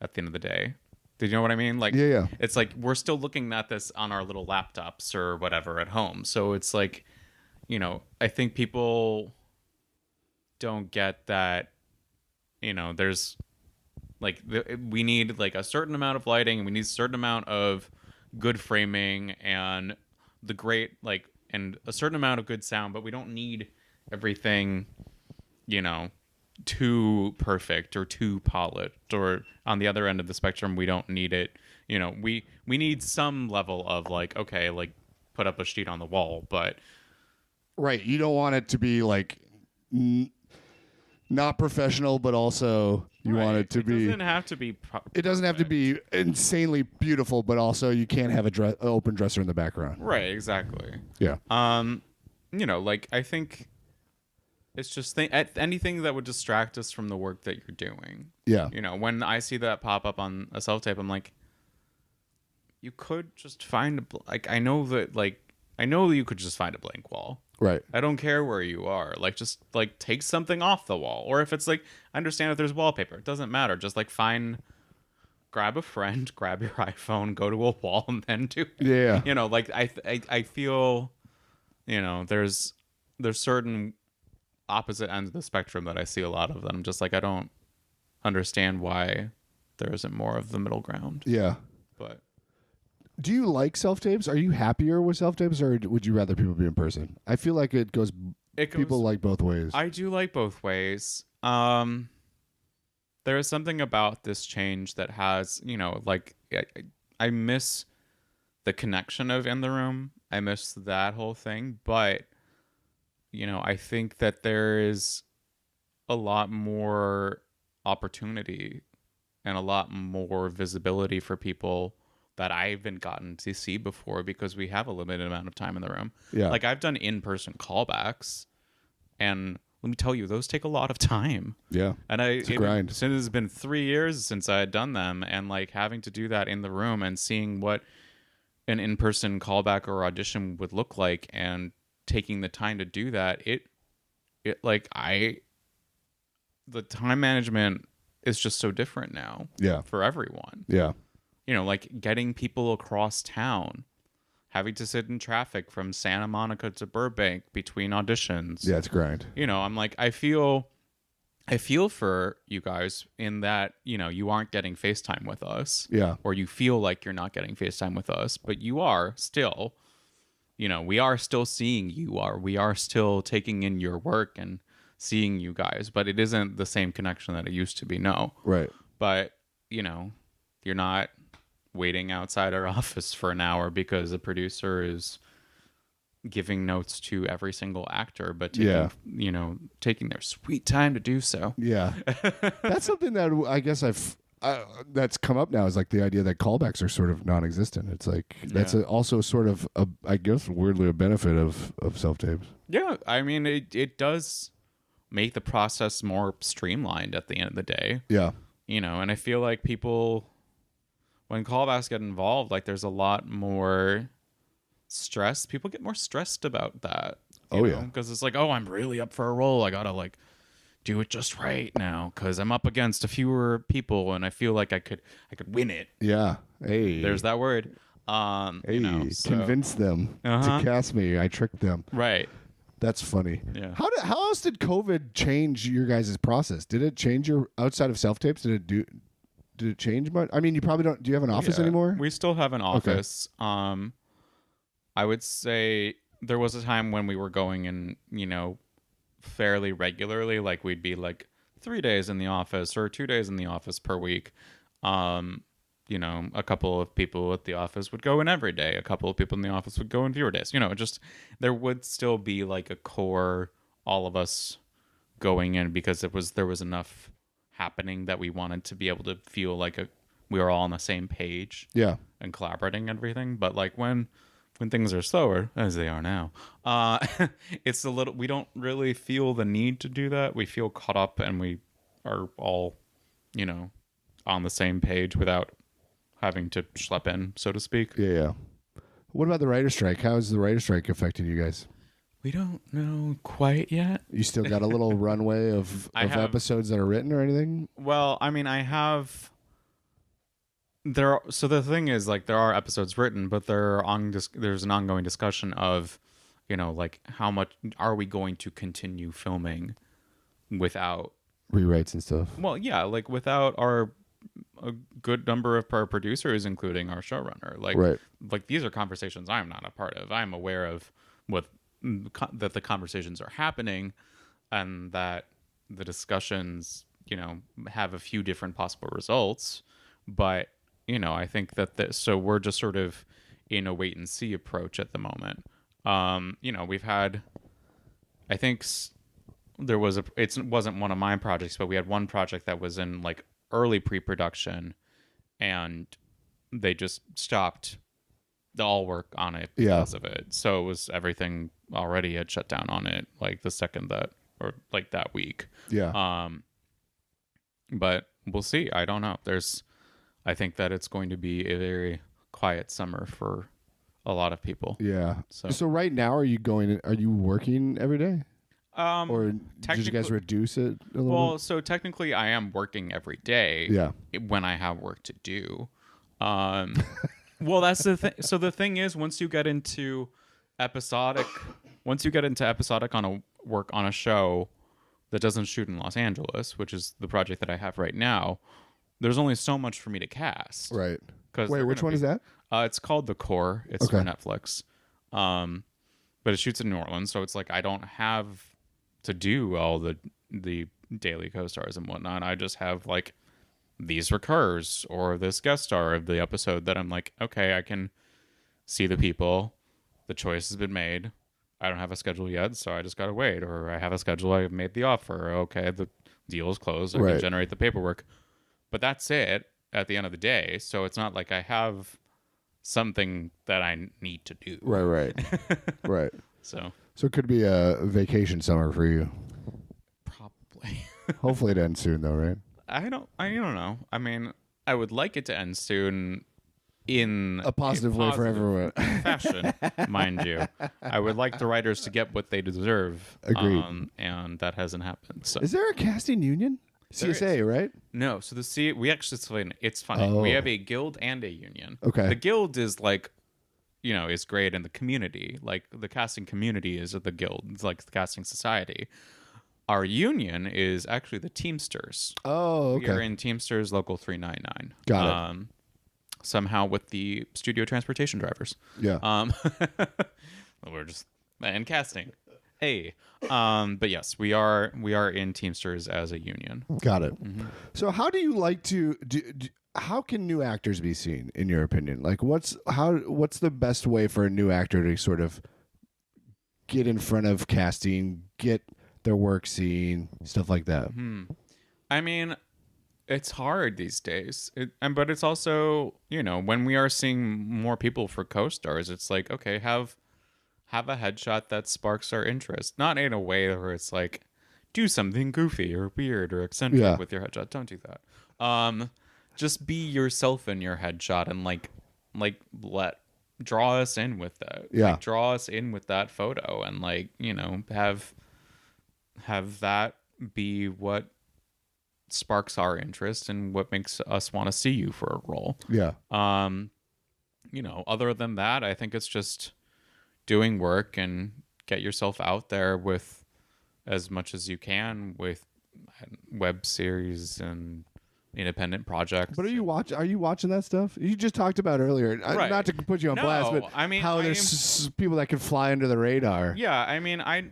at the end of the day. Did you know what I mean? Like, yeah. It's like we're still looking at this on our little laptops or whatever at home. So it's like, I think people don't get that, there's like, we need like a certain amount of lighting, and we need a certain amount of good framing and the great, like, and a certain amount of good sound, but we don't need everything, too perfect or too polished, or on the other end of the spectrum, we don't need it. We need some level of like, okay, like put up a sheet on the wall, but right. You don't want it to be like not professional, but also you want it to be. It doesn't have to be. It doesn't have to be insanely beautiful, but also you can't have an open dresser in the background. Right. Exactly. Yeah. Like I think it's just anything that would distract us from the work that you're doing. Yeah. When I see that pop up on a self tape, I'm like, you could just find I know you could just find a blank wall. Right. I don't care where you are. Like, just like take something off the wall. Or if it's like, I understand if there's wallpaper, it doesn't matter. Just like grab a friend, grab your iPhone, go to a wall, and then do it. Yeah. Like I feel, there's certain opposite ends of the spectrum that I see a lot of that I'm just like, I don't understand why there isn't more of the middle ground. Yeah. But do you like self-tapes? Are you happier with self-tapes, or would you rather people be in person? I feel like it goes people like both ways. I do like both ways. There is something about this change that has, like I miss the connection of in the room. I miss that whole thing, but I think that there is a lot more opportunity and a lot more visibility for people that I haven't gotten to see before because we have a limited amount of time in the room. Yeah. Like I've done in-person callbacks, and let me tell you, those take a lot of time. Yeah. And it's a grind. Since it's been 3 years since I had done them, and like having to do that in the room and seeing what an in-person callback or audition would look like and taking the time to do that, it the time management is just so different now. Yeah. For everyone. Yeah. Like getting people across town, having to sit in traffic from Santa Monica to Burbank between auditions. Yeah, it's grind. I'm like, I feel for you guys in that, you aren't getting FaceTime with us. Yeah. Or you feel like you're not getting FaceTime with us, but you are still, we are still seeing you. We are still taking in your work and seeing you guys, but it isn't the same connection that it used to be. No. Right. But, you're not waiting outside our office for an hour because the producer is giving notes to every single actor, but taking their sweet time to do so. Yeah. That's something that I guess that's come up now, is like the idea that callbacks are sort of non-existent. It's like that's also sort of I guess weirdly a benefit of self-tapes. Yeah, I mean it does make the process more streamlined at the end of the day. Yeah. And I feel like people, when callbacks get involved, like there's a lot more stress. People get more stressed about that. Yeah. Because it's like, oh, I'm really up for a role. I gotta like do it just right now because I'm up against a fewer people and I feel like I could win it. Yeah. Hey. There's that word. Hey, convince them to cast me. I tricked them. Right. That's funny. Yeah. How else did COVID change your guys' process? Did it change your outside of self-tapes? Did it change much? I mean, you probably don't. Do you have an office anymore? We still have an office. Okay. I would say there was a time when we were going in, fairly regularly. Like we'd be like 3 days in the office or 2 days in the office per week. A couple of people at the office would go in every day. A couple of people in the office would go in fewer days. Just there would still be like a core, all of us going in because there was enough happening that we wanted to be able to feel like we were all on the same page. Yeah. And collaborating and everything. But like when things are slower, as they are now, it's we don't really feel the need to do that. We feel caught up and we are all, on the same page without having to schlep in, so to speak. Yeah. What about the writer's strike? How has the writer's strike affected you guys? We don't know quite yet. You still got a little runway of episodes that are written or anything? Well, I mean, I have. So the thing is, like, there are episodes written, but there's an ongoing discussion of, like, how much are we going to continue filming without rewrites and stuff? Well, yeah, like without a good number of our producers, including our showrunner. Like these are conversations I'm not a part of. I'm aware of that the conversations are happening, and that the discussions, have a few different possible results. But I think that so we're just sort of in a wait and see approach at the moment. We've had, I think it wasn't one of my projects, but we had one project that was in like early pre-production and they just stopped all work on it because of it. So it was everything already had shut down on it like the second that week. Yeah. But we'll see. I don't know. I think that it's going to be a very quiet summer for a lot of people. Yeah. So right now, are you working every day? Or did you guys reduce it a little bit? So technically I am working every day when I have work to do. Well, that's the thing. So the thing is, once you get into episodic work on a show that doesn't shoot in Los Angeles, which is the project that I have right now, there's only so much for me to cast. Right. Wait, which one is that? It's called The Core. It's for Netflix. But it shoots in New Orleans, so it's like I don't have to do all the daily co-stars and whatnot. I just have like these recurs or this guest star of the episode that I'm like, okay, I can see the people. The choice has been made. I don't have a schedule yet, so I just gotta wait. Or I have a schedule. I've made the offer. Okay, the deal is closed. I can generate the paperwork. But that's it at the end of the day. So it's not like I have something that I need to do. Right. Right. So it could be a vacation summer for you. Probably. Hopefully it ends soon, though, right? I don't know. I mean, I would like it to end soon, in A positive way for everyone. fashion, mind you. I would like the writers to get what they deserve. Agreed. And that hasn't happened. So Is there a casting union? There CSA, right? no, so we actually it's funny. Oh. We have a guild and a union. Okay. The guild is like, is great in the community. Like the casting community is the guild. It's like the casting society. Our union is actually the Teamsters. Oh, okay. We are in Teamsters Local 399. Got it. Somehow with the studio transportation drivers. Yeah. We're just and casting. Hey. But yes, we are in Teamsters as a union. Got it. Mm-hmm. So how do you like to how can new actors be seen in your opinion? Like what's the best way for a new actor to sort of get in front of casting, get their work seen, stuff like that? I mean, it's hard these days. But it's also, when we are seeing more people for co-stars, it's like, okay, have a headshot that sparks our interest. Not in a way where it's like, do something goofy or weird or eccentric with your headshot. Don't do that. Just be yourself in your headshot and like draw us in with that. Yeah. Like, draw us in with that photo and have that be what sparks our interest and what makes us want to see you for a role. Yeah. Other than that, I think it's just doing work and get yourself out there with as much as you can with web series and independent projects. But are you watching that stuff? You just talked about earlier, Right. not to put you on blast, but I mean, how there's people that can fly under the radar. Yeah, I mean, I'm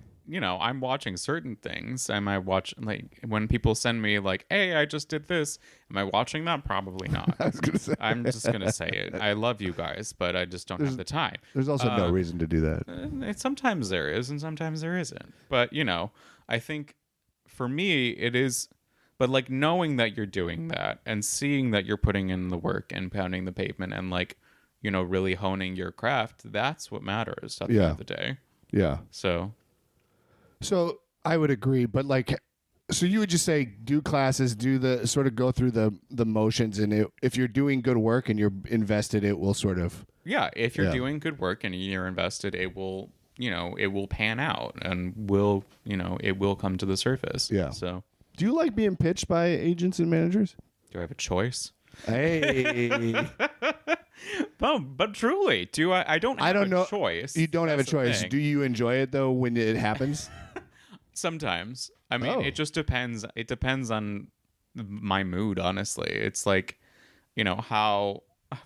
watching certain things. Am I watching, like, when people send me, like, hey, I just did this, am I watching that? Probably not. I was gonna say. I'm just going to say it. I love you guys, but I just don't have the time. There's also no reason to do that. Sometimes there is, and sometimes there isn't. But, I think for me, it is, but, like, knowing that you're doing that and seeing that you're putting in the work and pounding the pavement and, like, really honing your craft, that's what matters at the end of the day. Yeah. So I would agree, but so you would just say do classes, do the sort of go through the motions, and if you're doing good work and you're invested, it will sort of. Yeah, if you're doing good work and you're invested, it will, it will pan out and it will come to the surface. Yeah. So, do you like being pitched by agents and managers? do I have a choice? Hey. But truly, do I don't have a choice. You don't have a That's the choice. thing. Do you enjoy it though when it happens? Sometimes. I mean, it just depends. It depends on my mood, honestly. It's like,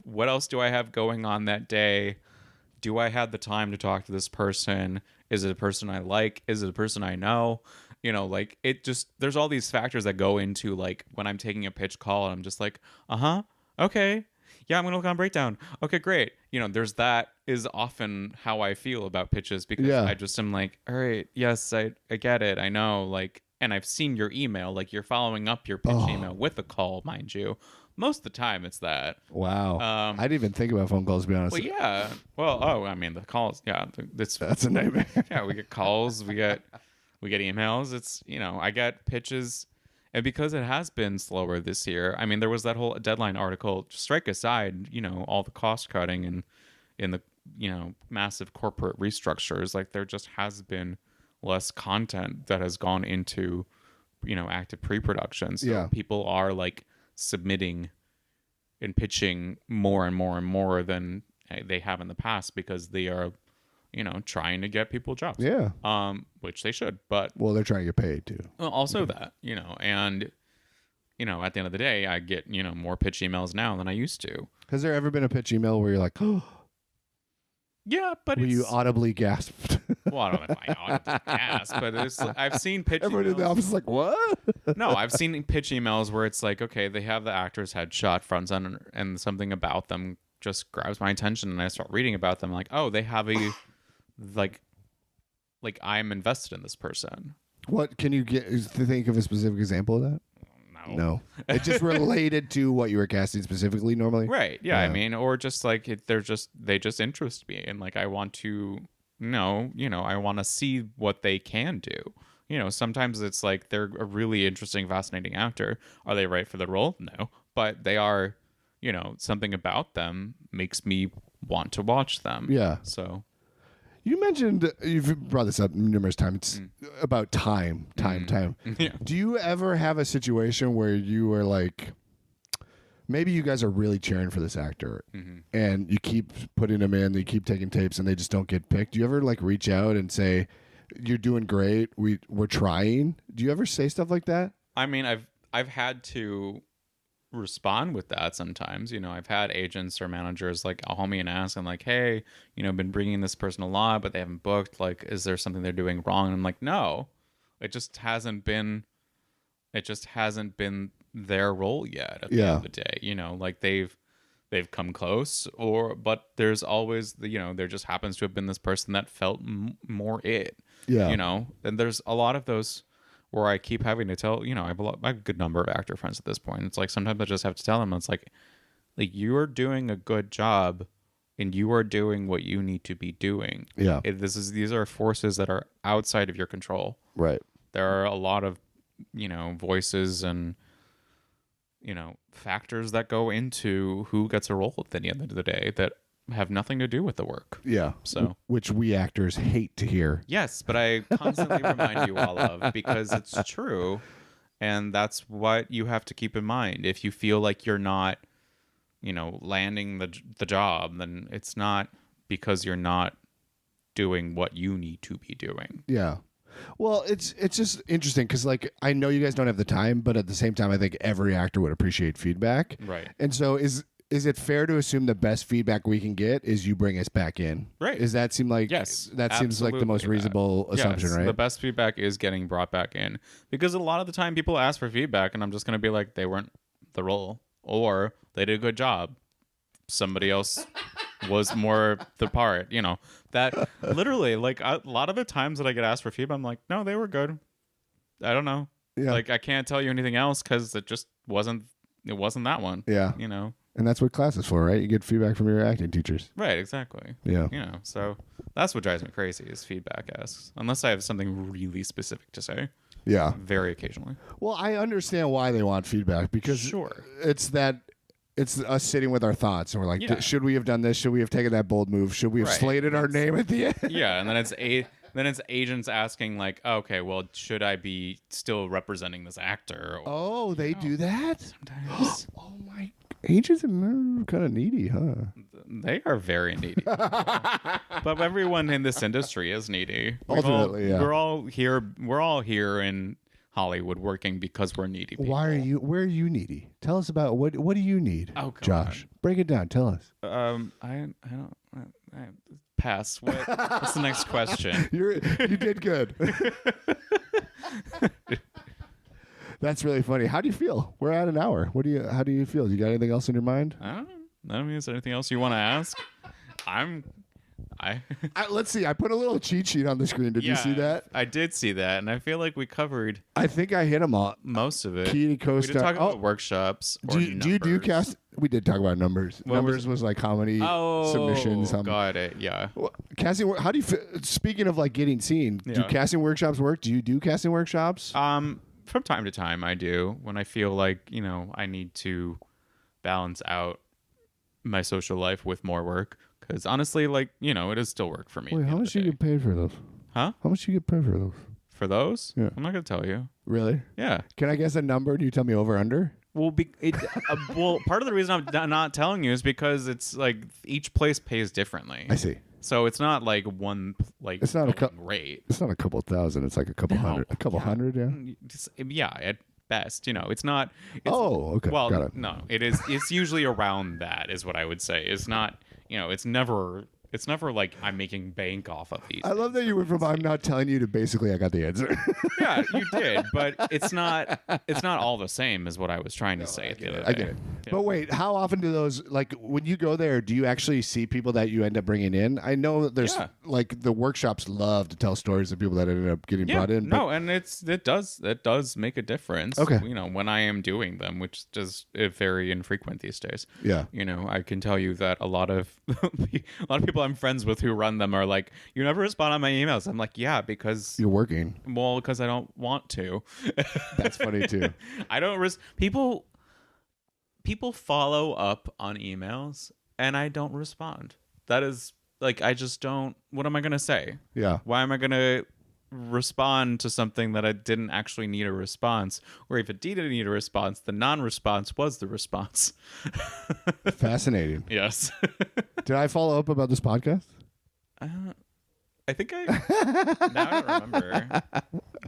what else do I have going on that day? Do I have the time to talk to this person? Is it a person I like? Is it a person I know? There's all these factors that go into, like, when I'm taking a pitch call and I'm just like, okay. Yeah, I'm going to look on breakdown. Okay, great. There's that is often how I feel about pitches because I just am like, all right, yes, I get it. I know, like, and I've seen your email, like you're following up your pitch email with a call, mind you. Most of the time it's that. Wow. I didn't even think about phone calls, to be honest. Well, yeah. Well, I mean, the calls, yeah. That's a nightmare. Yeah, we get calls, we get emails. It's, I get pitches. And because it has been slower this year, I mean, there was that whole Deadline article, strike aside, all the cost cutting and in the, massive corporate restructures, like there just has been less content that has gone into, active pre-production. So people are like submitting and pitching more and more and more than they have in the past because they are, trying to get people jobs. Yeah. Which they should, but well, they're trying to get paid too. Also that, and at the end of the day, I get, more pitch emails now than I used to. Has there ever been a pitch email where you're like, oh, yeah, but were you audibly gasped? Well, I don't know if I audibly gasped, but I've seen pitch Everyone emails. in the office is like, what? No, I've seen pitch emails where it's like, okay, they have the actor's headshot front and something about them just grabs my attention and I start reading about them like, oh, they have a like I'm invested in this person. What can you think of a specific example of that? No. It's just related to what you were casting specifically normally? Right. Yeah. I mean, or just like they just interest me and like I want to know, I want to see what they can do. Sometimes it's like they're a really interesting, fascinating actor. Are they right for the role? No. But they are, something about them makes me want to watch them. Yeah. So You mentioned, you've brought this up numerous times, it's about time. yeah. Do you ever have a situation where you were like, maybe you guys are really cheering for this actor and you keep putting them in, you keep taking tapes and they just don't get picked? Do you ever like reach out and say, you're doing great, we're trying? Do you ever say stuff like that? I mean, I've had to respond with that sometimes. I've had agents or managers like call me and ask, I'm like, hey, been bringing this person a lot, but they haven't booked. Like, is there something they're doing wrong? And I'm like, no, it just hasn't been their role yet at the end of the day. Like they've come close, but there's always there just happens to have been this person that felt more it. And there's a lot of those where I keep having to tell, I have a good number of actor friends at this point. It's like sometimes I just have to tell them, it's like you are doing a good job and you are doing what you need to be doing. Yeah. These are forces that are outside of your control. Right. There are a lot of, voices and, factors that go into who gets a role at the end of the day that have nothing to do with the work. Yeah. So, which we actors hate to hear. Yes, but I constantly remind you all of, because it's true, and that's what you have to keep in mind. If you feel like you're not, landing the job, then it's not because you're not doing what you need to be doing. Yeah. Well, it's just interesting because, like, I know you guys don't have the time, but at the same time, I think every actor would appreciate feedback. Right. And so is it fair to assume the best feedback we can get is you bring us back in? Right. Does that seem like yes? That seems like the most reasonable assumption, right? The best feedback is getting brought back in, because a lot of the time people ask for feedback, and I'm just gonna be like, they weren't the role, or they did a good job. Somebody else was more the part. That literally, like, a lot of the times that I get asked for feedback, I'm like, no, they were good. I don't know. Yeah. Like, I can't tell you anything else because it just wasn't. It wasn't that one. Yeah. And that's what class is for, right? You get feedback from your acting teachers. Right, exactly. Yeah. So that's what drives me crazy is feedback asks. Unless I have something really specific to say. Yeah. Very occasionally. Well, I understand why they want feedback, because it's us sitting with our thoughts and we're like, should we have done this? Should we have taken that bold move? Should we have slated our name at the end? Yeah, and then it's agents asking like, okay, well, should I be still representing this actor? Oh, they do that? Sometimes. Oh my, agents are kind of needy, huh? They are very needy. But everyone in this industry is needy. Ultimately, we're all here in Hollywood working because we're needy people. Where are you needy? Tell us about what do you need? Oh, Josh, break it down. Tell us. I don't pass. What's the next question? You did good. That's really funny. How do you feel? We're at an hour. How do you feel? You got anything else in your mind? I don't know. I mean, is there anything else you want to ask? Let's see. I put a little cheat sheet on the screen. Did you see that? I did see that, and I feel like we covered. I think I hit them all. Most of it. Key to co-star. We did talk about workshops. Do you do cast? We did talk about numbers. Numbers was like how many submissions. Got it. Yeah. Well, casting. How do you feel? Speaking of like getting seen, do casting workshops work? Do you do casting workshops? From time to time, I do when I feel like I need to balance out my social life with more work. Because honestly, like, it is still work for me. Wait, how much do you get paid for those? Huh? How much do you get paid for those? For those? Yeah. I'm not going to tell you. Really? Yeah. Can I guess a number? Do you tell me over under? Well, part of the reason I'm not telling you is because it's like each place pays differently. I see. So it's not like one like it's not a rate. It's not a couple thousand. It's like a couple hundred. A couple hundred, yeah. At best, it's not. Okay. Well, got it. no, it is. It's usually around that, is what I would say. It's not. It's never like I'm making bank off of these. I love that you went from I'm not telling you to basically I got the answer. Yeah, you did, but it's not all the same is what I was trying to say. I get it. Yeah. But wait, how often do those, like when you go there, do you actually see people that you end up bringing in? I know that there's like the workshops love to tell stories of people that ended up getting brought in. No, and it does make a difference. Okay. When I am doing them, which is very infrequent these days. Yeah. I can tell you that a lot of people I'm friends with who run them are like, you never respond on my emails. I'm like, yeah, because you're working. Well, because I don't want to. That's funny too. I don't people people follow up on emails and I don't respond. That is like, I just don't. What am I going to say? Yeah. Why am I going to respond to something that I didn't actually need a response? Or if it did need a response, the non-response was the response. Fascinating. Yes. Did I follow up about this podcast? I think now I don't remember.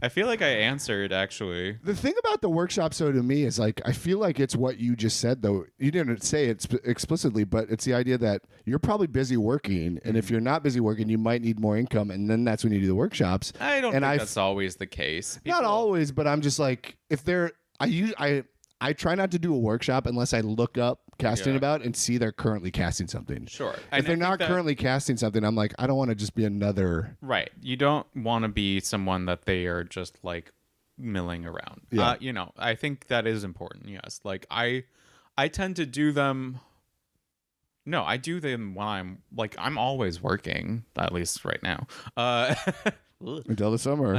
I feel like I answered, actually. The thing about the workshop, so to me, is like, I feel like it's what you just said, though. You didn't say it explicitly, but it's the idea that you're probably busy working, and if you're not busy working, you might need more income, and then that's when you do the workshops. I don't think that's always the case. Not always, but I'm just like, if they're, I try not to do a workshop unless I look up casting about and see they're currently casting something. Sure. If they're not currently casting something, I'm like, I don't want to just be another. Right. You don't want to be someone that they are just like milling around. Yeah. I think that is important. Yes. Like I tend to do them. No, I do them when I'm always working, at least right now. Until the summer.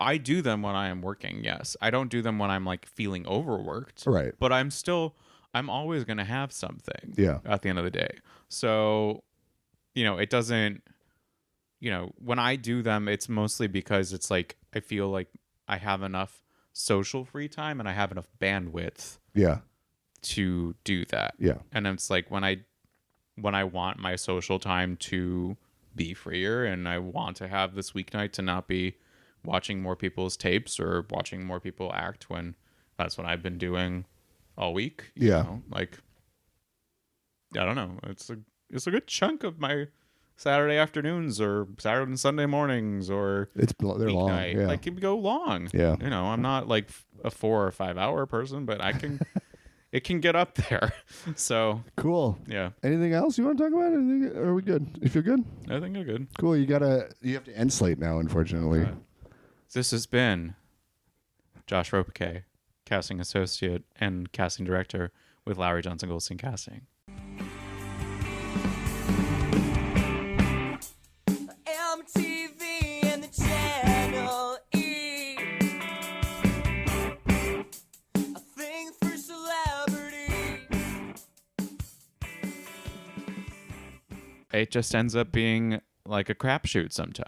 I do them when I am working. Yes. I don't do them when I'm like feeling overworked. Right. But I'm always going to have something. Yeah. At the end of the day. So, it doesn't, when I do them, it's mostly because it's like, I feel like I have enough social free time and I have enough bandwidth. Yeah. To do that. Yeah. And it's like when I want my social time to be freer and I want to have this weeknight to not be watching more people's tapes or watching more people act when that's what I've been doing all week. You know? Like, I don't know. It's a good chunk of my Saturday afternoons or Saturday and Sunday mornings or they're long. Yeah. Like it go long. Yeah. I'm not like a 4 or 5 hour person, but I can it can get up there. So cool. Yeah. Anything else you want to talk about? Are we good? You feel good? I think I'm good. Cool. You have to end Slate now, unfortunately. This has been Josh Ropiequet, casting associate and casting director with Lowry-Johnson Goldstein Casting. It just ends up being like a crapshoot sometimes.